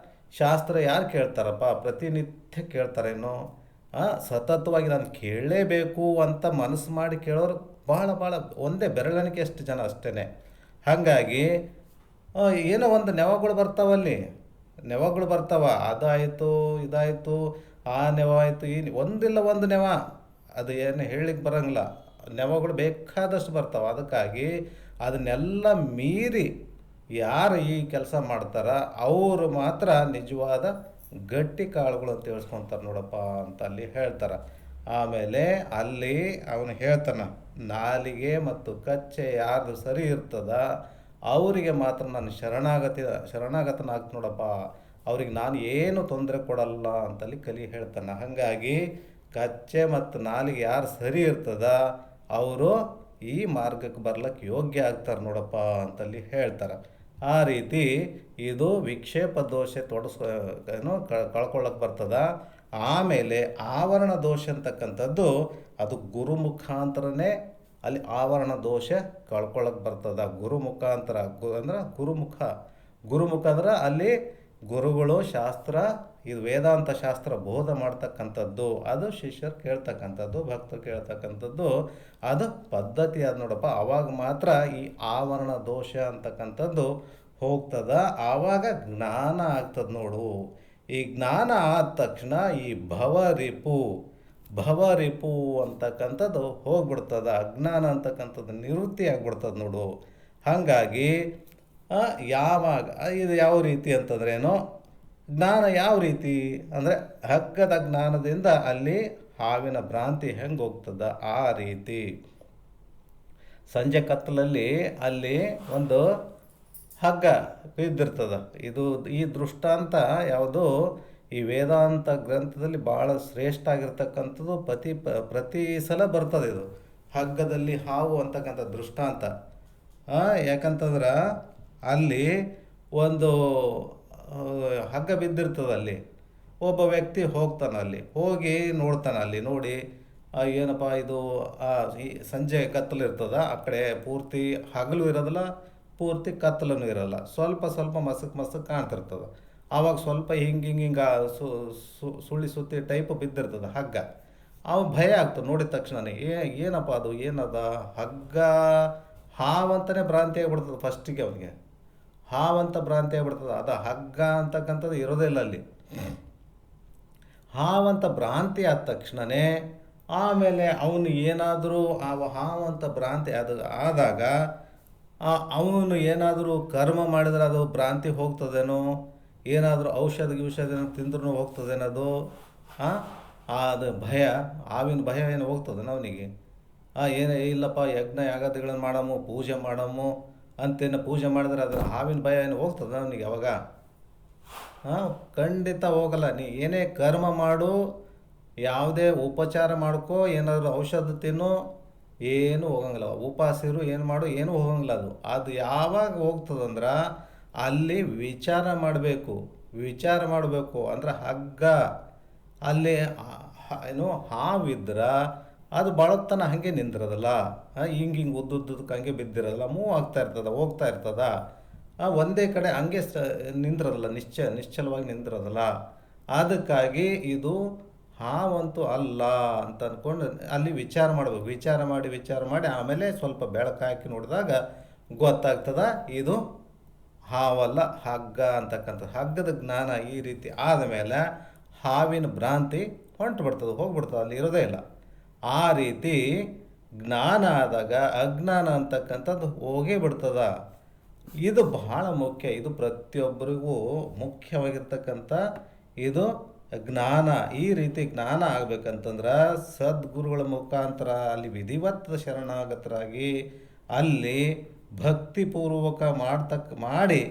ಶಾಸ್ತ್ರ ಯಾರು ಕೇಳ್ತಾರಪ್ಪ, ಪ್ರತಿನಿತ್ಯ ಕೇಳ್ತಾರೇನೋ, ಸತತವಾಗಿ ನಾನು ಕೇಳಲೇಬೇಕು ಅಂತ ಮನಸ್ಸು ಮಾಡಿ ಕೇಳೋರು ಭಾಳ ಒಂದೇ ಬೆರಳಿಕೆ ಅಷ್ಟು ಜನ ಅಷ್ಟೇ. ಹಾಗಾಗಿ ಏನೋ ಒಂದು ನೆವಗಳು ಬರ್ತಾವಲ್ಲಿ, ನೆವಗಳು ಬರ್ತಾವ, ಅದಾಯಿತು ಇದಾಯಿತು, ಆ ನೆವ ಆಯಿತು, ಈ ಒಂದಿಲ್ಲ ಒಂದು ನೆವ, ಅದು ಏನು ಹೇಳಲಿಕ್ಕೆ ಬರೋಂಗಿಲ್ಲ. ನೆವಗಳು ಬೇಕಾದಷ್ಟು ಬರ್ತಾವೆ. ಅದಕ್ಕಾಗಿ ಅದನ್ನೆಲ್ಲ ಮೀರಿ ಯಾರು ಈ ಕೆಲಸ ಮಾಡ್ತಾರ ಅವರು ಮಾತ್ರ ನಿಜವಾದ ಗಟ್ಟಿ ಕಾಳುಗಳು ಅಂತ ಹೇಳ್ಸ್ಕೊತಾರೆ ನೋಡಪ್ಪ ಅಂತ ಅಲ್ಲಿ ಹೇಳ್ತಾರೆ. ಆಮೇಲೆ ಅಲ್ಲಿ ಅವನು ಹೇಳ್ತಾನೆ, ನಾಲಿಗೆ ಮತ್ತು ಕಚ್ಚೆ ಯಾರ್ದು ಸರಿ ಇರ್ತದ ಅವರಿಗೆ ಮಾತ್ರ ನಾನು ಶರಣಾಗತನಾಗ್ತು ನೋಡಪ್ಪ, ಅವ್ರಿಗೆ ನಾನು ಏನು ತೊಂದರೆ ಕೊಡಲ್ಲ ಅಂತಲ್ಲಿ ಕಲಿ ಹೇಳ್ತಾನೆ. ಹಾಗಾಗಿ ಕಚ್ಚೆ ಮತ್ತು ನಾಲಿಗೆ ಯಾರು ಸರಿ ಇರ್ತದ ಅವರು ಈ ಮಾರ್ಗಕ್ಕೆ ಬರ್ಲಿಕ್ಕೆ ಯೋಗ್ಯ ಆಗ್ತಾರೆ ನೋಡಪ್ಪ ಅಂತಲ್ಲಿ ಹೇಳ್ತಾರೆ. ಆ ರೀತಿ ಇದು ವಿಕ್ಷೇಪ ದೋಷ ಏನು ಕಳ್ಕೊಳ್ಳೋಕೆ ಬರ್ತದ. ಆಮೇಲೆ ಆವರಣ ದೋಷ ಅಂತಕ್ಕಂಥದ್ದು ಅದು ಗುರು ಮುಖಾಂತರನೇ ಅಲ್ಲಿ ಆವರಣ ದೋಷ ಕಳ್ಕೊಳ್ಳೋಕೆ ಬರ್ತದ. ಗುರು ಮುಖಾಂತರ ಅಂದ್ರೆ ಗುರುಮುಖ ಅಂದ್ರೆ ಅಲ್ಲಿ ಗುರುಗಳು ಶಾಸ್ತ್ರ, ಇದು ವೇದಾಂತ ಶಾಸ್ತ್ರ ಬೋಧ ಮಾಡ್ತಕ್ಕಂಥದ್ದು, ಅದು ಶಿಷ್ಯರು ಕೇಳ್ತಕ್ಕಂಥದ್ದು, ಭಕ್ತರು ಕೇಳ್ತಕ್ಕಂಥದ್ದು, ಅದು ಪದ್ಧತಿ ಅದು ನೋಡಪ್ಪ. ಆವಾಗ ಮಾತ್ರ ಈ ಆವರಣ ದೋಷ ಅಂತಕ್ಕಂಥದ್ದು ಹೋಗ್ತದ, ಆವಾಗ ಜ್ಞಾನ ಆಗ್ತದೆ ನೋಡು. ಈ ಜ್ಞಾನ ಆದ ತಕ್ಷಣ ಈ ಭವರಿಪು ಅಂತಕ್ಕಂಥದ್ದು ಹೋಗ್ಬಿಡ್ತದ, ಅಜ್ಞಾನ ಅಂತಕ್ಕಂಥದ್ದು ನಿವೃತ್ತಿ ಆಗ್ಬಿಡ್ತದೆ ನೋಡು. ಹಾಗಾಗಿ ಯಾವಾಗ ಇದು ಯಾವ ರೀತಿ ಅಂತಂದ್ರೇನು, ಜ್ಞಾನ ಯಾವ ರೀತಿ ಅಂದರೆ ಹಗ್ಗದ ಜ್ಞಾನದಿಂದ ಅಲ್ಲಿ ಹಾವಿನ ಭ್ರಾಂತಿ ಹೆಂಗೆ ಹೋಗ್ತದ ಆ ರೀತಿ. ಸಂಜೆ ಕತ್ತಲಲ್ಲಿ ಅಲ್ಲಿ ಒಂದು ಹಗ್ಗ ಬಿದ್ದಿರ್ತದ. ಈ ದೃಷ್ಟಾಂತ ಯಾವುದು ಈ ವೇದಾಂತ ಗ್ರಂಥದಲ್ಲಿ ಭಾಳ ಶ್ರೇಷ್ಠ ಆಗಿರ್ತಕ್ಕಂಥದ್ದು. ಪ್ರತಿ ಸಲ ಬರ್ತದೆ ಇದು ಹಗ್ಗದಲ್ಲಿ ಹಾವು ಅಂತಕ್ಕಂಥ ದೃಷ್ಟಾಂತ. ಯಾಕಂತಂದ್ರೆ ಅಲ್ಲಿ ಒಂದು ಹಗ್ಗ ಬಿದ್ದಿರ್ತದೆ, ಅಲ್ಲಿ ಒಬ್ಬ ವ್ಯಕ್ತಿ ಹೋಗ್ತಾನೆ, ಅಲ್ಲಿ ಹೋಗಿ ನೋಡ್ತಾನೆ, ಅಲ್ಲಿ ನೋಡಿ ಏನಪ್ಪ ಇದು ಈ ಸಂಜೆ ಕತ್ತಲು ಇರ್ತದ, ಆ ಕಡೆ ಪೂರ್ತಿ ಹಗಲು ಇರೋದಿಲ್ಲ, ಪೂರ್ತಿ ಕತ್ತಲೂ ಇರೋಲ್ಲ, ಸ್ವಲ್ಪ ಮಸಕ್ ಕಾಣ್ತಿರ್ತದೆ. ಆವಾಗ ಸ್ವಲ್ಪ ಹಿಂಗೆ ಸುಳ್ಳಿ ಸುತ್ತಿ ಟೈಪ್ ಬಿದ್ದಿರ್ತದೆ ಹಗ್ಗ. ಅವ ಭಯ ಆಗ್ತದೆ ನೋಡಿದ ತಕ್ಷಣನೇ, ಏನಪ್ಪ ಅದು ಏನದ ಹಗ್ಗ, ಹಾವಂತನೇ ಭ್ರಾಂತಿ ಆಗಿಬಿಡ್ತದೆ ಫಸ್ಟಿಗೆ ಅವನಿಗೆ. ಹಾವಂತ ಭ್ರಾಂತಿ ಆಗಿಬಿಡ್ತದೆ, ಅದು ಹಗ್ಗ ಅಂತಕ್ಕಂಥದ್ದು ಇರೋದೇ ಇಲ್ಲ ಅಲ್ಲಿ. ಹಾವಂತ ಭ್ರಾಂತಿ ಆದ ತಕ್ಷಣವೇ ಆಮೇಲೆ ಅವನು ಏನಾದರೂ ಹಾವಂತ ಭ್ರಾಂತಿ ಆದಾಗ ಅವನು ಏನಾದರೂ ಕರ್ಮ ಮಾಡಿದ್ರೆ ಅದು ಭ್ರಾಂತಿ ಹೋಗ್ತದೇನೋ, ಏನಾದರೂ ಔಷಧ ತಿಂದ್ರೂ ಹೋಗ್ತದೇನದು. ಅದು ಭಯ, ಹಾವಿನ ಭಯ ಏನು ಹೋಗ್ತದೇನೋ ಅವನಿಗೆ. ಏನೇ ಇಲ್ಲಪ್ಪ, ಯಜ್ಞ ಯಾಗಾದಿಗಳನ್ನು ಮಾಡಮು, ಪೂಜೆ ಮಾಡಮು ಅಂತೇನು ಪೂಜೆ ಮಾಡಿದ್ರೆ ಅದು ಹಾವಿನ ಭಯ ಏನು ಹೋಗ್ತದೆ ಅವನಿಗೆ ಅವಾಗ? ಖಂಡಿತ ಹೋಗಲ್ಲ. ನೀ ಏನೇ ಕರ್ಮ ಮಾಡು, ಯಾವುದೇ ಉಪಚಾರ ಮಾಡ್ಕೋ, ಏನಾದರೂ ಔಷಧ ತಿನ್ನು, ಏನೂ ಹೋಗಂಗಿಲ್ಲ. ಉಪವಾಸಿರು ಏನು ಮಾಡು, ಏನೂ ಹೋಗಂಗಿಲ್ಲ. ಅದು ಯಾವಾಗ ಹೋಗ್ತದಂದ್ರೆ ಅಲ್ಲಿ ವಿಚಾರ ಮಾಡಬೇಕು. ಅಂದ್ರೆ ಹಗ್ಗ ಅಲ್ಲಿ ಏನು ಹಾವಿದ್ರೆ ಅದು ಬಳತ್ತನ ಹಾಗೆ ನಿಂದಿರೋದಲ್ಲ, ಹಿಂಗೆ ಉದ್ದುದ್ದಕ್ಕೆ ಹಂಗೆ ಬಿದ್ದಿರೋದಲ್ಲ, ಮೂವ್ ಹೋಗ್ತಾ ಇರ್ತದ, ಒಂದೇ ಕಡೆ ಹಂಗೆ ನಿಂದಿರೋದಲ್ಲ, ನಿಶ್ಚಲವಾಗಿ ನಿಂದಿರೋದಲ್ಲ. ಅದಕ್ಕಾಗಿ ಇದು ಹಾವಂತೂ ಅಲ್ಲ ಅಂತ ಅಂದ್ಕೊಂಡು ಅಲ್ಲಿ ವಿಚಾರ ಮಾಡಬೇಕು. ವಿಚಾರ ಮಾಡಿ ಆಮೇಲೆ ಸ್ವಲ್ಪ ಬೆಳಕು ಹಾಕಿ ನೋಡಿದಾಗ ಗೊತ್ತಾಗ್ತದ ಇದು ಹಾವಲ್ಲ, ಹಗ್ಗ ಅಂತಕ್ಕಂಥ. ಹಗ್ಗದ ಜ್ಞಾನ ಈ ರೀತಿ ಆದಮೇಲೆ ಹಾವಿನ ಭ್ರಾಂತಿ ಹೋಗ್ಬಿಡ್ತದೆ, ಅಲ್ಲಿ ಇರೋದೇ ಇಲ್ಲ. ಆ ರೀತಿ ಜ್ಞಾನ ಆದಾಗ ಅಜ್ಞಾನ ಅಂತಕ್ಕಂಥದ್ದು ಹೋಗೇ ಬಿಡ್ತದ. ಇದು ಬಹಳ ಮುಖ್ಯ. ಇದು ಪ್ರತಿಯೊಬ್ಬರಿಗೂ ಮುಖ್ಯವಾಗಿರ್ತಕ್ಕಂಥ ಇದು ಜ್ಞಾನ. ಈ ರೀತಿ ಜ್ಞಾನ ಆಗ್ಬೇಕಂತಂದ್ರೆ ಸದ್ಗುರುಗಳ ಮುಖಾಂತರ ಅಲ್ಲಿ ವಿಧಿವತ್ತ ಶರಣಾಗತರಾಗಿ ಅಲ್ಲಿ ಭಕ್ತಿಪೂರ್ವಕ ಮಾಡಿ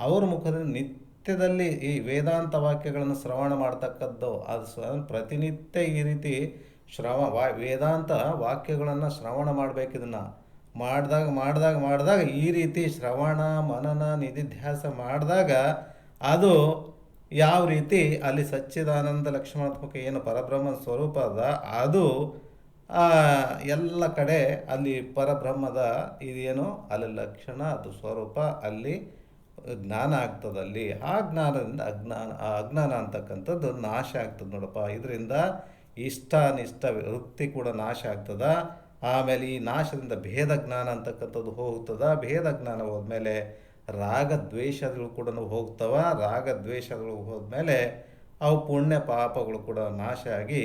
ಅವ್ರ ಮುಖದಲ್ಲಿ ನಿತ್ಯದಲ್ಲಿ ಈ ವೇದಾಂತ ವಾಕ್ಯಗಳನ್ನು ಶ್ರವಣ ಮಾಡ್ತಕ್ಕದ್ದು. ಅದು ಪ್ರತಿನಿತ್ಯ ಈ ರೀತಿ ವೇದಾಂತ ವಾಕ್ಯಗಳನ್ನು ಶ್ರವಣ ಮಾಡಬೇಕು. ಇದನ್ನು ಮಾಡಿದಾಗ ಈ ರೀತಿ ಶ್ರವಣ ಮನನ ನಿಧಿಧ್ಯಾಸ ಮಾಡಿದಾಗ ಅದು ಯಾವ ರೀತಿ ಅಲ್ಲಿ ಸಚ್ಚಿದಾನಂದ ಲಕ್ಷಣಾತ್ಮಕ ಏನು ಪರಬ್ರಹ್ಮ ಸ್ವರೂಪ ಅದ, ಅದು ಎಲ್ಲ ಕಡೆ ಅಲ್ಲಿ ಪರಬ್ರಹ್ಮದ ಇದೇನು ಅಲ್ಲಿ ಲಕ್ಷಣ, ಅದು ಸ್ವರೂಪ, ಅಲ್ಲಿ ಜ್ಞಾನ ಆಗ್ತದೆ. ಅಲ್ಲಿ ಆ ಜ್ಞಾನದಿಂದ ಅಜ್ಞಾನ ಅಂತಕ್ಕಂಥದ್ದು ನಾಶ ಆಗ್ತದೆ ನೋಡಪ್ಪ. ಇದರಿಂದ ಇಷ್ಟಾನಿಷ್ಟ ವೃತ್ತಿ ಕೂಡ ನಾಶ ಆಗ್ತದ. ಆಮೇಲೆ ಈ ನಾಶದಿಂದ ಭೇದ ಜ್ಞಾನ ಅಂತಕ್ಕಂಥದ್ದು ಹೋಗ್ತದ. ಭೇದ ಜ್ಞಾನ ಹೋದ್ಮೇಲೆ ರಾಗ ದ್ವೇಷಗಳು ಕೂಡ ಹೋಗ್ತವ. ರಾಗ ದ್ವೇಷಗಳು ಹೋದ್ಮೇಲೆ ಅವು ಪುಣ್ಯ ಪಾಪಗಳು ಕೂಡ ನಾಶ ಆಗಿ,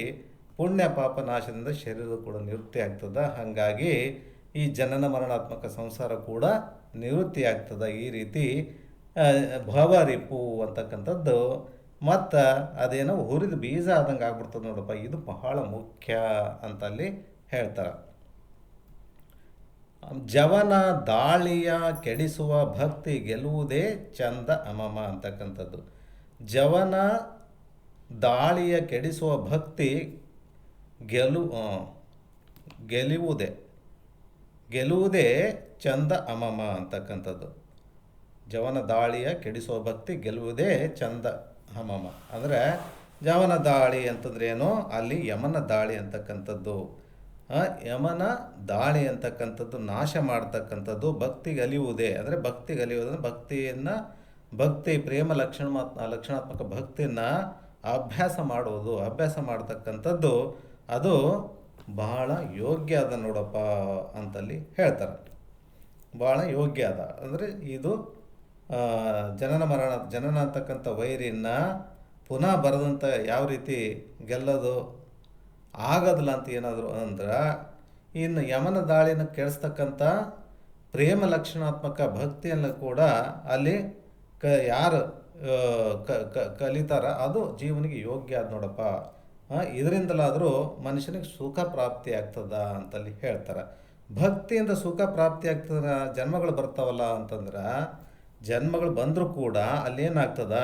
ಪುಣ್ಯ ಪಾಪ ನಾಶದಿಂದ ಶರೀರ ಕೂಡ ನಿವೃತ್ತಿ ಆಗ್ತದೆ. ಹಾಗಾಗಿ ಈ ಜನನ ಮರಣಾತ್ಮಕ ಸಂಸಾರ ಕೂಡ ನಿವೃತ್ತಿ ಆಗ್ತದೆ. ಈ ರೀತಿ ಭವರಿಪು ಅಂತಕ್ಕಂಥದ್ದು ಮತ್ತು ಅದೇನೋ ಹುರಿದ ಬೀಜ ಆದಂಗೆ ಆಗ್ಬಿಡ್ತದೆ ನೋಡಪ್ಪ. ಇದು ಬಹಳ ಮುಖ್ಯ ಅಂತಲ್ಲಿ ಹೇಳ್ತಾರೆ. ಜವನ ದಾಳಿಯ ಕೆಡಿಸುವ ಭಕ್ತಿ ಗೆಲ್ಲುವುದೇ ಚಂದ ಅಮಮ ಅಂತಕ್ಕಂಥದ್ದು. ಜವನ ದಾಳಿಯ ಕೆಡಿಸುವ ಭಕ್ತಿ ಗೆಲ್ಲುವುದೇ ಚಂದ ಅಮಮ ಅಂತಕ್ಕಂಥದ್ದು. ಜವನ ದಾಳಿಯ ಕೆಡಿಸುವ ಭಕ್ತಿ ಗೆಲ್ಲುವುದೇ ಚಂದ ಅಮಮ ಅಂದರೆ ಜವನ ದಾಳಿ ಅಂತಂದ್ರೆ ಏನು, ಅಲ್ಲಿ ಯಮನ ದಾಳಿ ಅಂತಕ್ಕಂಥದ್ದು. ಯಮನ ದಾಳಿ ಅಂತಕ್ಕಂಥದ್ದು ನಾಶ ಮಾಡ್ತಕ್ಕಂಥದ್ದು ಭಕ್ತಿಗಲಿಯುವುದೇ. ಅಂದರೆ ಭಕ್ತಿಗಲಿಯುವುದಂದ್ರೆ ಭಕ್ತಿ ಪ್ರೇಮ ಲಕ್ಷಣಾತ್ಮಕ ಭಕ್ತಿಯನ್ನು ಅಭ್ಯಾಸ ಮಾಡ್ತಕ್ಕಂಥದ್ದು ಅದು ಬಹಳ ಯೋಗ್ಯ ಅದ ನೋಡಪ್ಪ ಅಂತಲ್ಲಿ ಹೇಳ್ತಾರೆ. ಭಾಳ ಯೋಗ್ಯ ಅದ ಅಂದರೆ ಇದು ಜನನ ಅಂತಕ್ಕಂಥ ವೈರಿನ ಪುನಃ ಬರದಂಥ ಯಾವ ರೀತಿ ಗೆಲ್ಲೋದು ಆಗೋದಿಲ್ಲ ಅಂತ ಏನಾದರೂ ಅಂದ್ರೆ, ಇನ್ನು ಯಮನ ದಾಳಿನ ಕೆಡಿಸ್ತಕ್ಕಂಥ ಪ್ರೇಮ ಲಕ್ಷಣಾತ್ಮಕ ಭಕ್ತಿಯನ್ನು ಕೂಡ ಅಲ್ಲಿ ಯಾರು ಕಲಿತಾರ ಅದು ಜೀವನಿಗೆ ಯೋಗ್ಯ ಅದು ನೋಡಪ್ಪ. ಇದರಿಂದಲಾದರೂ ಮನುಷ್ಯನಿಗೆ ಸುಖ ಪ್ರಾಪ್ತಿ ಆಗ್ತದ ಅಂತಲ್ಲಿ ಹೇಳ್ತಾರೆ. ಭಕ್ತಿಯಿಂದ ಸುಖ ಪ್ರಾಪ್ತಿ ಆಗ್ತದ. ಜನ್ಮಗಳು ಬರ್ತಾವಲ್ಲ ಅಂತಂದ್ರೆ, ಜನ್ಮಗಳು ಬಂದರೂ ಕೂಡ ಅಲ್ಲೇನಾಗ್ತದ,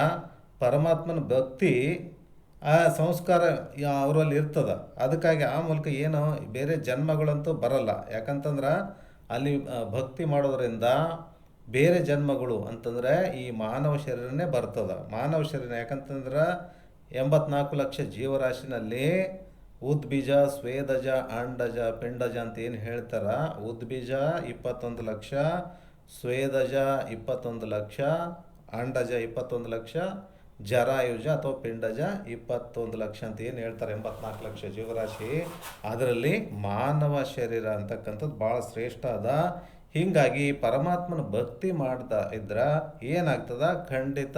ಪರಮಾತ್ಮನ ಭಕ್ತಿ ಆ ಸಂಸ್ಕಾರ ಅವರಲ್ಲಿ ಇರ್ತದೆ. ಅದಕ್ಕಾಗಿ ಆ ಮೂಲಕ ಏನು ಬೇರೆ ಜನ್ಮಗಳಂತೂ ಬರಲ್ಲ. ಯಾಕಂತಂದ್ರೆ ಅಲ್ಲಿ ಭಕ್ತಿ ಮಾಡೋದ್ರಿಂದ ಬೇರೆ ಜನ್ಮಗಳು ಅಂತಂದರೆ ಈ ಮಾನವ ಶರೀರನೇ ಬರ್ತದೆ. ಮಾನವ ಶರೀರ ಯಾಕಂತಂದ್ರೆ 84 ಲಕ್ಷ ಜೀವರಾಶಿನಲ್ಲಿ ಉದ್ಬೀಜ, ಸ್ವೇದಜ, ಅಂಡಜ, ಪಿಂಡಜ ಅಂತ ಏನು ಹೇಳ್ತಾರ. ಉದ್ಬೀಜ 21 ಲಕ್ಷ, ಸ್ವೇದಜ 21 ಲಕ್ಷ, ಅಂಡಜ 21 ಲಕ್ಷ, ಜರಾಯುಜ ಅಥವಾ ಪಿಂಡಜ 21 ಲಕ್ಷ ಅಂತ ಏನು ಹೇಳ್ತಾರೆ. 84 ಲಕ್ಷ ಜೀವರಾಶಿ. ಅದರಲ್ಲಿ ಮಾನವ ಶರೀರ ಅಂತಕ್ಕಂಥದ್ದು ಭಾಳ ಶ್ರೇಷ್ಠ ಅದ. ಹೀಗಾಗಿ ಪರಮಾತ್ಮನ ಭಕ್ತಿ ಮಾಡ್ತಾ ಇದ್ರೆ ಏನಾಗ್ತದ, ಖಂಡಿತ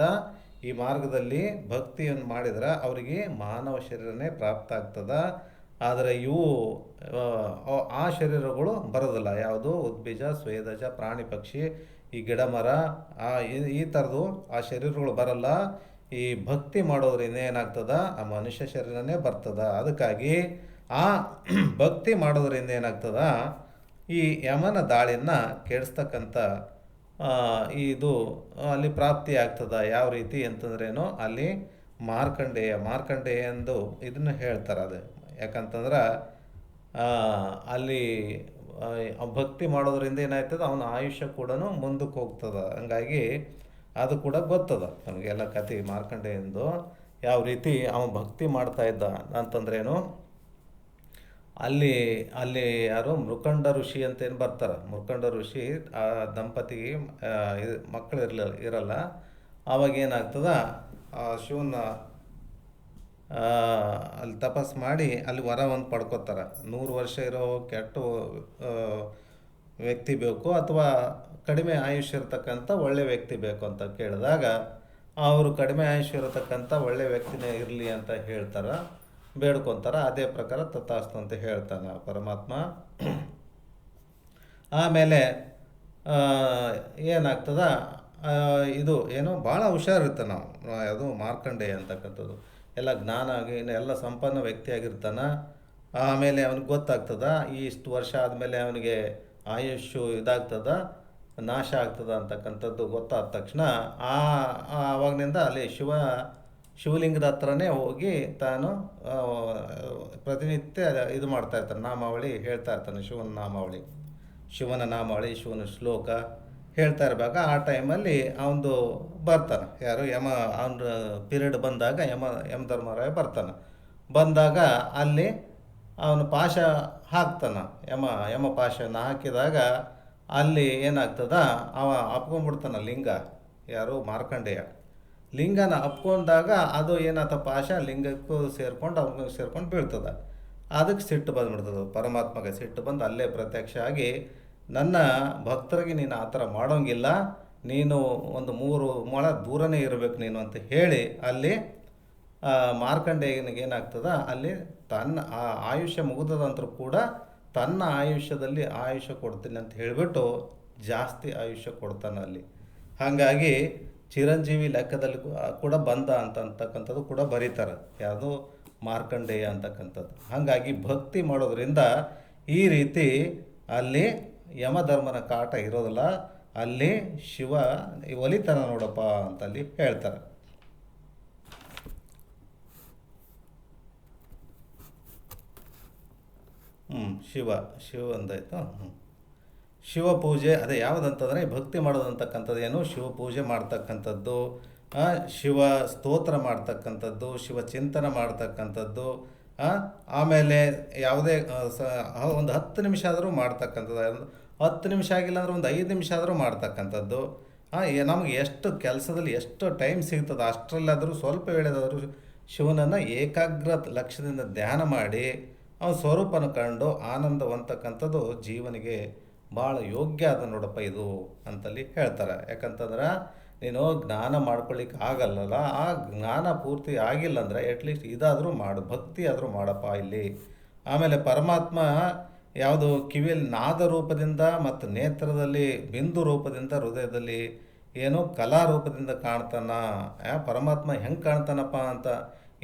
ಈ ಮಾರ್ಗದಲ್ಲಿ ಭಕ್ತಿಯನ್ನು ಮಾಡಿದ್ರೆ ಅವರಿಗೆ ಮಾನವ ಶರೀರನೇ ಪ್ರಾಪ್ತ ಆಗ್ತದ. ಆದರೆ ಇವು ಆ ಶರೀರಗಳು ಬರೋದಿಲ್ಲ. ಯಾವುದು ಉದ್ಬೀಜ, ಸ್ವೇದಜ, ಪ್ರಾಣಿ ಪಕ್ಷಿ, ಈ ಗಿಡ ಮರ, ಈ ಥರದ್ದು ಆ ಶರೀರಗಳು ಬರಲ್ಲ. ಈ ಭಕ್ತಿ ಮಾಡೋದ್ರಿಂದ ಏನಾಗ್ತದ, ಆ ಮನುಷ್ಯ ಶರೀರನೇ ಬರ್ತದ. ಅದಕ್ಕಾಗಿ ಆ ಭಕ್ತಿ ಮಾಡೋದ್ರಿಂದ ಏನಾಗ್ತದ, ಈ ಯಮನ ದಾಳಿಯನ್ನು ಕೆಡಿಸ್ತಕ್ಕಂಥ ಇದು ಅಲ್ಲಿ ಪ್ರಾಪ್ತಿ ಆಗ್ತದ. ಯಾವ ರೀತಿ ಅಂತಂದ್ರೇನು, ಅಲ್ಲಿ ಮಾರ್ಕಂಡೇಯ ಎಂದು ಇದನ್ನು ಹೇಳ್ತಾರೆ. ಅದು ಯಾಕಂತಂದ್ರೆ ಅಲ್ಲಿ ಭಕ್ತಿ ಮಾಡೋದ್ರಿಂದ ಏನಾಗ್ತದೆ, ಅವನ ಆಯುಷ್ಯ ಕೂಡ ಮುಂದಕ್ಕೆ ಹೋಗ್ತದೆ. ಹಂಗಾಗಿ ಅದು ಕೂಡ ಗೊತ್ತದ ನಮಗೆಲ್ಲ ಕತೆ ಮಾರ್ಕಂಡೇಯಂದು ಯಾವ ರೀತಿ ಅವನು ಭಕ್ತಿ ಮಾಡ್ತಾ ಇದ್ದ ಅಂತಂದ್ರೇನು. ಅಲ್ಲಿ ಯಾರು ಮೃಕಂಡ ಋಷಿ ಅಂತೇನು ಬರ್ತಾರೆ. ಮೃಕಂಡ ಋಷಿ ಆ ದಂಪತಿಗೆ ಮಕ್ಕಳು ಇರಲ್ಲ. ಆವಾಗ ಏನಾಗ್ತದ, ಶಿವನ ಅಲ್ಲಿ ತಪಸ್ ಮಾಡಿ ಅಲ್ಲಿ ವರ ಒಂದು ಪಡ್ಕೋತಾರೆ. 100 ವರ್ಷ ಇರೋ ಕೆಟ್ಟ ವ್ಯಕ್ತಿ ಬೇಕು ಅಥವಾ ಕಡಿಮೆ ಆಯುಷ್ಯ ಇರತಕ್ಕಂಥ ಒಳ್ಳೆ ವ್ಯಕ್ತಿ ಬೇಕು ಅಂತ ಕೇಳಿದಾಗ ಅವರು ಕಡಿಮೆ ಆಯುಷ್ಯ ಇರತಕ್ಕಂಥ ಒಳ್ಳೆ ವ್ಯಕ್ತಿನೇ ಇರಲಿ ಅಂತ ಹೇಳ್ತಾರೆ, ಬೇಡ್ಕೊತಾರೆ. ಅದೇ ಪ್ರಕಾರ ತಥಾಸ್ತು ಅಂತ ಹೇಳ್ತಾನೆ ಪರಮಾತ್ಮ. ಆಮೇಲೆ ಏನಾಗ್ತದ, ಇದು ಏನು ಭಾಳ ಹುಷಾರಿರ್ತಾನೆ ನಾವು. ಅದು ಮಾರ್ಕಂಡೇಯ ಅಂತಕ್ಕಂಥದ್ದು ಎಲ್ಲ ಜ್ಞಾನ ಎಲ್ಲ ಸಂಪನ್ನ ವ್ಯಕ್ತಿಯಾಗಿರ್ತಾನೆ. ಆಮೇಲೆ ಅವನಿಗೆ ಗೊತ್ತಾಗ್ತದ ಇಷ್ಟು ವರ್ಷ ಆದಮೇಲೆ ಅವನಿಗೆ ಆಯುಷ್ಯು ಇದಾಗ್ತದ, ನಾಶ ಆಗ್ತದ ಅಂತಕ್ಕಂಥದ್ದು ಗೊತ್ತಾದ ತಕ್ಷಣ ಆವಾಗಲಿಂದ ಅಲ್ಲಿ ಶಿವಲಿಂಗದ ಹತ್ರನೇ ಹೋಗಿ ತಾನು ಪ್ರತಿನಿತ್ಯ ಇದು ಮಾಡ್ತಾ ಇರ್ತಾನೆ, ನಾಮಾವಳಿ ಹೇಳ್ತಾ ಇರ್ತಾನೆ. ಶಿವನ ನಾಮಾವಳಿ, ಶಿವನ ಶ್ಲೋಕ ಹೇಳ್ತಾ ಇರುವಾಗ ಆ ಟೈಮಲ್ಲಿ ಅವನು ಬರ್ತಾನೆ. ಯಾರು ಅವನ ಪೀರಿಯಡ್ ಬಂದಾಗ ಯಮಧರ್ಮರಾಯ ಬರ್ತಾನೆ. ಬಂದಾಗ ಅಲ್ಲಿ ಅವನು ಪಾಶ ಹಾಕ್ತಾನೆ. ಯಮ ಪಾಶನ ಹಾಕಿದಾಗ ಅಲ್ಲಿ ಏನಾಗ್ತದ, ಅವ ಅಪ್ಕೊಂಡ್ಬಿಡ್ತಾನೆ ಲಿಂಗ. ಯಾರು ಮಾರ್ಕಂಡೇಯ ಲಿಂಗನ ಅಪ್ಕೊಂಡಾಗ ಅದು ಏನಾತ, ಪಾಶ ಲಿಂಗಕ್ಕೂ ಅವ್ನಿಗೆ ಸೇರ್ಕೊಂಡು ಬೀಳ್ತದೆ. ಅದಕ್ಕೆ ಸಿಟ್ಟು ಬಂದುಬಿಡ್ತದೆ. ಪರಮಾತ್ಮಗೆ ಸಿಟ್ಟು ಬಂದು ಅಲ್ಲೇ ಪ್ರತ್ಯಕ್ಷ ಆಗಿ, ನನ್ನ ಭಕ್ತರಿಗೆ ನೀನು ಆ ಥರ ಮಾಡೋಂಗಿಲ್ಲ, ನೀನು ಒಂದು 3 ಮೊಳ ದೂರನೇ ಇರಬೇಕು ನೀನು ಅಂತ ಹೇಳಿ ಅಲ್ಲಿ ಮಾರ್ಕಂಡೇಯನಿಗೆ ಏನಾಗ್ತದ ಅಲ್ಲಿ ತನ್ನ ಆಯುಷ್ಯ ಮುಗಿದ ನಂತರ ಕೂಡ ತನ್ನ ಆಯುಷ್ಯದಲ್ಲಿ ಆಯುಷ್ಯ ಕೊಡ್ತೀನಿ ಅಂತ ಹೇಳಿಬಿಟ್ಟು ಜಾಸ್ತಿ ಆಯುಷ್ಯ ಕೊಡ್ತಾನೆ ಅಲ್ಲಿ. ಹಾಗಾಗಿ ಚಿರಂಜೀವಿ ಲೆಕ್ಕದಲ್ಲಿ ಕೂಡ ಬಂದ ಅಂತಕ್ಕಂಥದ್ದು ಕೂಡ ಬರೀತಾರೆ, ಯಾವುದು ಮಾರ್ಕಂಡೇಯ ಅಂತಕ್ಕಂಥದ್ದು. ಹಾಗಾಗಿ ಭಕ್ತಿ ಮಾಡೋದ್ರಿಂದ ಈ ರೀತಿ ಅಲ್ಲಿ ಯಮಧರ್ಮನ ಕಾಟ ಇರೋದಿಲ್ಲ, ಅಲ್ಲಿ ಶಿವ ಒಲಿತಾನ ನೋಡಪ್ಪ ಅಂತಲ್ಲಿ ಹೇಳ್ತಾರೆ. ಶಿವ ಅಂದಾಯ್ತು. ಶಿವ ಪೂಜೆ ಅದೇ ಯಾವುದಂತಂದರೆ ಭಕ್ತಿ ಮಾಡೋದಂತಕ್ಕಂಥದ್ದು ಏನು, ಶಿವ ಪೂಜೆ ಮಾಡ್ತಕ್ಕಂಥದ್ದು, ಶಿವ ಸ್ತೋತ್ರ ಮಾಡ್ತಕ್ಕಂಥದ್ದು, ಶಿವ ಚಿಂತನೆ ಮಾಡ್ತಕ್ಕಂಥದ್ದು, ಆಮೇಲೆ ಯಾವುದೇ ಒಂದು 10 ನಿಮಿಷ ಆದರೂ ಮಾಡ್ತಕ್ಕಂಥದ್ದು, 10 ನಿಮಿಷ ಆಗಿಲ್ಲ ಅಂದ್ರೆ ಒಂದು 5 ನಿಮಿಷ ಆದರೂ ಮಾಡ್ತಕ್ಕಂಥದ್ದು. ನಮಗೆ ಎಷ್ಟು ಕೆಲಸದಲ್ಲಿ ಎಷ್ಟು ಟೈಮ್ ಸಿಗ್ತದೆ ಅಷ್ಟರಲ್ಲಾದರೂ ಸ್ವಲ್ಪ ವೇಳೆದಾದರೂ ಶಿವನನ್ನು ಏಕಾಗ್ರ ಲಕ್ಷ್ಯದಿಂದ ಧ್ಯಾನ ಮಾಡಿ ಅವನ ಸ್ವರೂಪನ ಕಂಡು ಆನಂದವಂತಕ್ಕಂಥದ್ದು ಜೀವನಿಗೆ ಭಾಳ ಯೋಗ್ಯ ಅದ ನೋಡಪ್ಪ ಇದು ಅಂತಲ್ಲಿ ಹೇಳ್ತಾರೆ. ಯಾಕಂತಂದ್ರೆ ನೀನು ಜ್ಞಾನ ಮಾಡ್ಕೊಳ್ಳಿಕ್ಕೆ ಆಗಲ್ಲಲ್ಲ, ಆ ಜ್ಞಾನ ಪೂರ್ತಿ ಆಗಿಲ್ಲ ಅಂದರೆ ಅಟ್ಲೀಸ್ಟ್ ಇದಾದರೂ ಮಾಡು, ಭಕ್ತಿ ಆದರೂ ಮಾಡಪ್ಪ ಇಲ್ಲಿ. ಆಮೇಲೆ ಪರಮಾತ್ಮ ಯಾವುದು ಕಿವಿಯಲ್ಲಿ ನಾದ ರೂಪದಿಂದ ಮತ್ತು ನೇತ್ರದಲ್ಲಿ ಬಿಂದು ರೂಪದಿಂದ ಹೃದಯದಲ್ಲಿ ಏನು ಕಲಾ ರೂಪದಿಂದ ಕಾಣ್ತಾನ. ಪರಮಾತ್ಮ ಹೆಂಗೆ ಕಾಣ್ತಾನಪ್ಪ ಅಂತ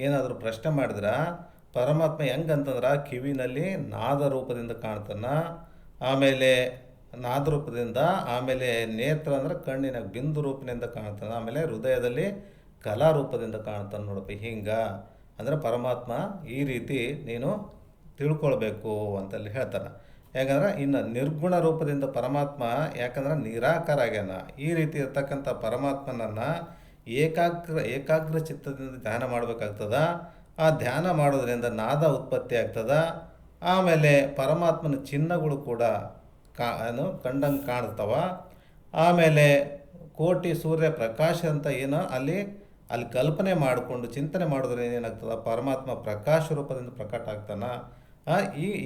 ಏನಾದರೂ ಪ್ರಶ್ನೆ ಮಾಡಿದ್ರೆ ಪರಮಾತ್ಮ ಹೆಂಗಂತಂದ್ರೆ ಕಿವಿನಲ್ಲಿ ನಾದ ರೂಪದಿಂದ ಕಾಣ್ತಾನ, ಆಮೇಲೆ ನಾದ ರೂಪದಿಂದ, ಆಮೇಲೆ ನೇತ್ರ ಅಂದ್ರೆ ಕಣ್ಣಿನ ಬಿಂದು ರೂಪದಿಂದ ಕಾಣ್ತಾನೆ, ಆಮೇಲೆ ಹೃದಯದಲ್ಲಿ ಕಲಾ ರೂಪದಿಂದ ಕಾಣ್ತಾನೆ ನೋಡಪ್ಪ. ಹಿಂಗೆ ಅಂದರೆ ಪರಮಾತ್ಮ ಈ ರೀತಿ ನೀನು ತಿಳ್ಕೊಳ್ಬೇಕು ಅಂತಲ್ಲಿ ಹೇಳ್ತಾನೆ. ಯಾಕಂದ್ರೆ ಇನ್ನು ನಿರ್ಗುಣ ರೂಪದಿಂದ ಪರಮಾತ್ಮ ಯಾಕಂದ್ರೆ ನಿರಾಕಾರ ಆಗ್ಯಾನ. ಈ ರೀತಿ ಇರ್ತಕ್ಕಂಥ ಪರಮಾತ್ಮನನ್ನು ಏಕಾಗ್ರ ಚಿತ್ತದಿಂದ ಧ್ಯಾನ ಮಾಡಬೇಕಾಗ್ತದ. ಆ ಧ್ಯಾನ ಮಾಡೋದ್ರಿಂದ ನಾದ ಉತ್ಪತ್ತಿ ಆಗ್ತದ. ಆಮೇಲೆ ಪರಮಾತ್ಮನ ಚಿಹ್ನಗಳು ಕೂಡ ಕಂಡಂಗೆ ಕಾಣ್ತವ. ಆಮೇಲೆ ಕೋಟಿ ಸೂರ್ಯ ಪ್ರಕಾಶ ಅಂತ ಏನೋ ಅಲ್ಲಿ ಕಲ್ಪನೆ ಮಾಡಿಕೊಂಡು ಚಿಂತನೆ ಮಾಡೋದ್ರಿಂದ ಏನಾಗ್ತದೆ, ಪರಮಾತ್ಮ ಪ್ರಕಾಶ ರೂಪದಿಂದ ಪ್ರಕಟ ಆಗ್ತಾನೆ.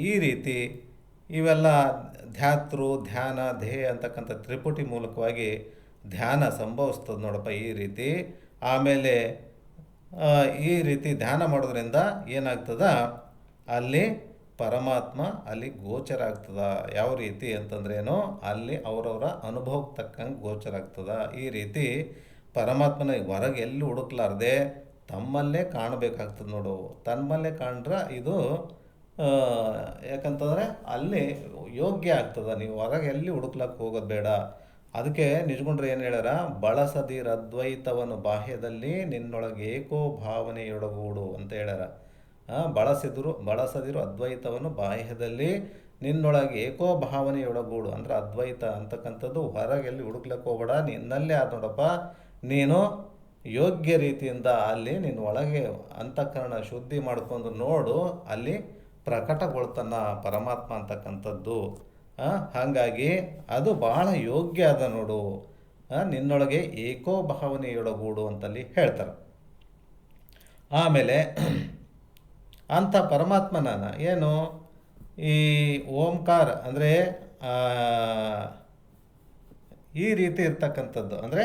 ಈ ರೀತಿ ಇವೆಲ್ಲ ಧ್ಯಾನ ಧ್ಯೇಯ ಅಂತಕ್ಕಂಥ ತ್ರಿಪುಟಿ ಮೂಲಕವಾಗಿ ಧ್ಯಾನ ಸಂಭವಿಸ್ತದೆ ನೋಡಪ್ಪ ಈ ರೀತಿ. ಆಮೇಲೆ ಈ ರೀತಿ ಧ್ಯಾನ ಮಾಡೋದ್ರಿಂದ ಏನಾಗ್ತದ, ಅಲ್ಲಿ ಪರಮಾತ್ಮ ಅಲ್ಲಿ ಗೋಚರ ಆಗ್ತದ. ಯಾವ ರೀತಿ ಅಂತಂದ್ರೇನು, ಅಲ್ಲಿ ಅವರವರ ಅನುಭವಕ್ಕೆ ತಕ್ಕಂಗೆ ಗೋಚರ ಆಗ್ತದ. ಈ ರೀತಿ ಪರಮಾತ್ಮನ ಹೊರಗೆ ಎಲ್ಲಿ ಹುಡುಕ್ಲಾರ್ದೆ ತಮ್ಮಲ್ಲೇ ಕಾಣಬೇಕಾಗ್ತದೆ ನೋಡು. ತಮ್ಮಲ್ಲೇ ಕಂಡ್ರೆ ಇದು ಯಾಕಂತಂದರೆ ಅಲ್ಲಿ ಯೋಗ್ಯ ಆಗ್ತದೆ. ನೀವು ಹೊರಗೆ ಎಲ್ಲಿ ಹುಡುಕ್ಲಕ್ಕೆ ಹೋಗೋದು ಬೇಡ. ಅದಕ್ಕೆ ನಿಜಗುಂಡ್ರು ಏನು ಹೇಳ್ಯಾರ, ಬಳಸದಿರ ಅದ್ವೈತವನ್ನು ಬಾಹ್ಯದಲ್ಲಿ ನಿನ್ನೊಳಗೆ ಏಕೋ ಭಾವನೆಯೊಡಗೂಡು ಅಂತ ಹೇಳ್ಯಾರ. ಬಳಸದಿರು ಅದ್ವೈತವನ್ನು ಬಾಹ್ಯದಲ್ಲಿ ನಿನ್ನೊಳಗೆ ಏಕೋ ಭಾವನೆಯೊಡಗೂಡು ಅಂದ್ರೆ ಅದ್ವೈತ ಅಂತಕ್ಕಂಥದ್ದು ಹೊರಗೆಲ್ಲಿ ಹುಡುಕ್ಲಕ್ಕೆ ಹೋಗಬೇಡ, ನಿನ್ನಲ್ಲೇ ಆದ ನೋಡಪ್ಪ. ನೀನು ಯೋಗ್ಯ ರೀತಿಯಿಂದ ಅಲ್ಲಿ ನಿನ್ನ ಒಳಗೆ ಅಂತಃಕರಣ ಶುದ್ಧಿ ಮಾಡ್ಕೊಂಡು ನೋಡು, ಅಲ್ಲಿ ಪ್ರಕಟಗೊಳ್ತಾನ ಪರಮಾತ್ಮ ಅಂತಕ್ಕಂಥದ್ದು. ಹಾಗಾಗಿ ಅದು ಬಹಳ ಯೋಗ್ಯ ಅದ ನೋಡು, ನಿನ್ನೊಳಗೆ ಏಕೋ ಭಾವನೆಯೊಡಗೂಡು ಅಂತಲ್ಲಿ ಹೇಳ್ತಾರೆ. ಆಮೇಲೆ ಅಂಥ ಪರಮಾತ್ಮನ ಏನು ಈ ಓಂಕಾರ ಅಂದರೆ ಈ ರೀತಿ ಇರ್ತಕ್ಕಂಥದ್ದು ಅಂದರೆ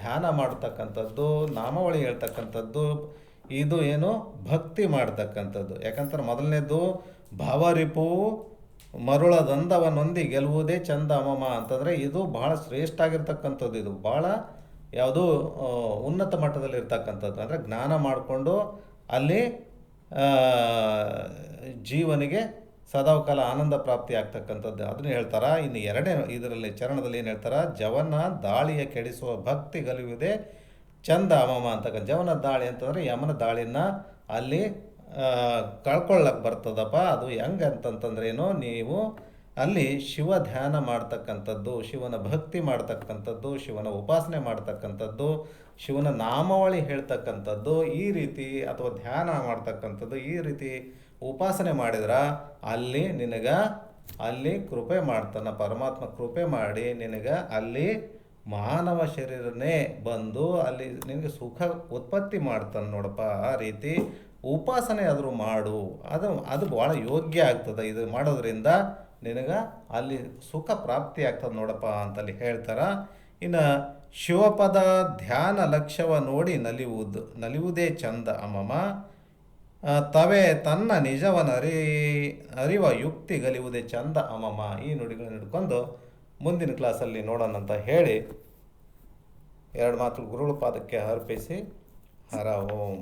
ಧ್ಯಾನ ಮಾಡ್ತಕ್ಕಂಥದ್ದು, ನಾಮಾವಳಿ ಹೇಳ್ತಕ್ಕಂಥದ್ದು, ಇದು ಏನು ಭಕ್ತಿ ಮಾಡ್ತಕ್ಕಂಥದ್ದು. ಯಾಕಂತಾರೆ ಮೊದಲನೇದು ಭಾವರಿಪು ಮರುಳದಂದವನೊಂದಿ ಗೆಲ್ಲುವುದೇ ಚಂದ ಅಮಮ ಅಂತಂದರೆ ಇದು ಬಹಳ ಶ್ರೇಷ್ಠ ಆಗಿರ್ತಕ್ಕಂಥದ್ದು. ಇದು ಭಾಳ ಯಾವುದು ಉನ್ನತ ಮಟ್ಟದಲ್ಲಿ ಇರ್ತಕ್ಕಂಥದ್ದು. ಅಂದರೆ ಜ್ಞಾನ ಮಾಡಿಕೊಂಡು ಅಲ್ಲಿ ಜೀವನಿಗೆ ಸದಾಕಾಲ ಆನಂದ ಪ್ರಾಪ್ತಿ ಆಗ್ತಕ್ಕಂಥದ್ದು ಅದನ್ನು ಹೇಳ್ತಾರೆ. ಇನ್ನು ಎರಡನೇ ಇದರಲ್ಲಿ ಚರಣದಲ್ಲಿ ಏನು ಹೇಳ್ತಾರೆ, ಜವನ ದಾಳಿಯ ಕೆಡಿಸುವ ಭಕ್ತಿ ಗಲುವುದೇ ಚಂದ ಅಮಮ ಅಂತಕ್ಕ. ಜವನ ದಾಳಿ ಅಂತಂದರೆ ಯಮನ ದಾಳಿನ ಅಲ್ಲಿ ಕಳ್ಕೊಳ್ಳಕ್ಕೆ ಬರ್ತದಪ್ಪ. ಅದು ಹೆಂಗೆ ಅಂತಂತಂದ್ರೇನು, ನೀವು ಅಲ್ಲಿ ಶಿವ ಧ್ಯಾನ ಮಾಡ್ತಕ್ಕಂಥದ್ದು, ಶಿವನ ಭಕ್ತಿ ಮಾಡ್ತಕ್ಕಂಥದ್ದು, ಶಿವನ ಉಪಾಸನೆ ಮಾಡ್ತಕ್ಕಂಥದ್ದು, ಶಿವನ ನಾಮಾವಳಿ ಹೇಳ್ತಕ್ಕಂಥದ್ದು, ಈ ರೀತಿ ಅಥವಾ ಧ್ಯಾನ ಮಾಡ್ತಕ್ಕಂಥದ್ದು, ಈ ರೀತಿ ಉಪಾಸನೆ ಮಾಡಿದ್ರೆ ಅಲ್ಲಿ ನಿನಗೆ ಅಲ್ಲಿ ಕೃಪೆ ಮಾಡ್ತಾನೆ ಪರಮಾತ್ಮ. ಕೃಪೆ ಮಾಡಿ ನಿನಗೆ ಅಲ್ಲಿ ಮಾನವ ಶರೀರನೇ ಬಂದು ಅಲ್ಲಿ ನಿನಗೆ ಸುಖ ಉತ್ಪತ್ತಿ ಮಾಡ್ತಾನೆ ನೋಡಪ್ಪ. ಆ ರೀತಿ ಉಪಾಸನೆ ಆದರೂ ಮಾಡು, ಅದು ಭಾಳ ಯೋಗ್ಯ ಆಗ್ತದೆ. ಇದು ಮಾಡೋದ್ರಿಂದ ನಿನಗೆ ಅಲ್ಲಿ ಸುಖ ಪ್ರಾಪ್ತಿ ಆಗ್ತದೆ ನೋಡಪ್ಪ ಅಂತಲ್ಲಿ ಹೇಳ್ತಾರೆ. ಇನ್ನು ಶಿವಪದ ಧ್ಯಾನ ಲಕ್ಷ್ಯವ ನೋಡಿ ನಲಿಯುವುದೇ ಚಂದ ಅಮಮ, ತವೆ ತನ್ನ ನಿಜವನ ಅರಿವ ಯುಕ್ತಿ ಗಲಿಯುವುದೇ ಚಂದ ಅಮಮ. ಈ ನುಡಿಗಳನ್ನ ಹಿಡ್ಕೊಂಡು ಮುಂದಿನ ಕ್ಲಾಸಲ್ಲಿ ನೋಡೋಣ ಅಂತ ಹೇಳಿ ಎರಡು ಮಾತು ಗುರುಗಳ ಪಾದಕ್ಕೆ ಅರ್ಪಿಸಿ ಹರ ಓಂ.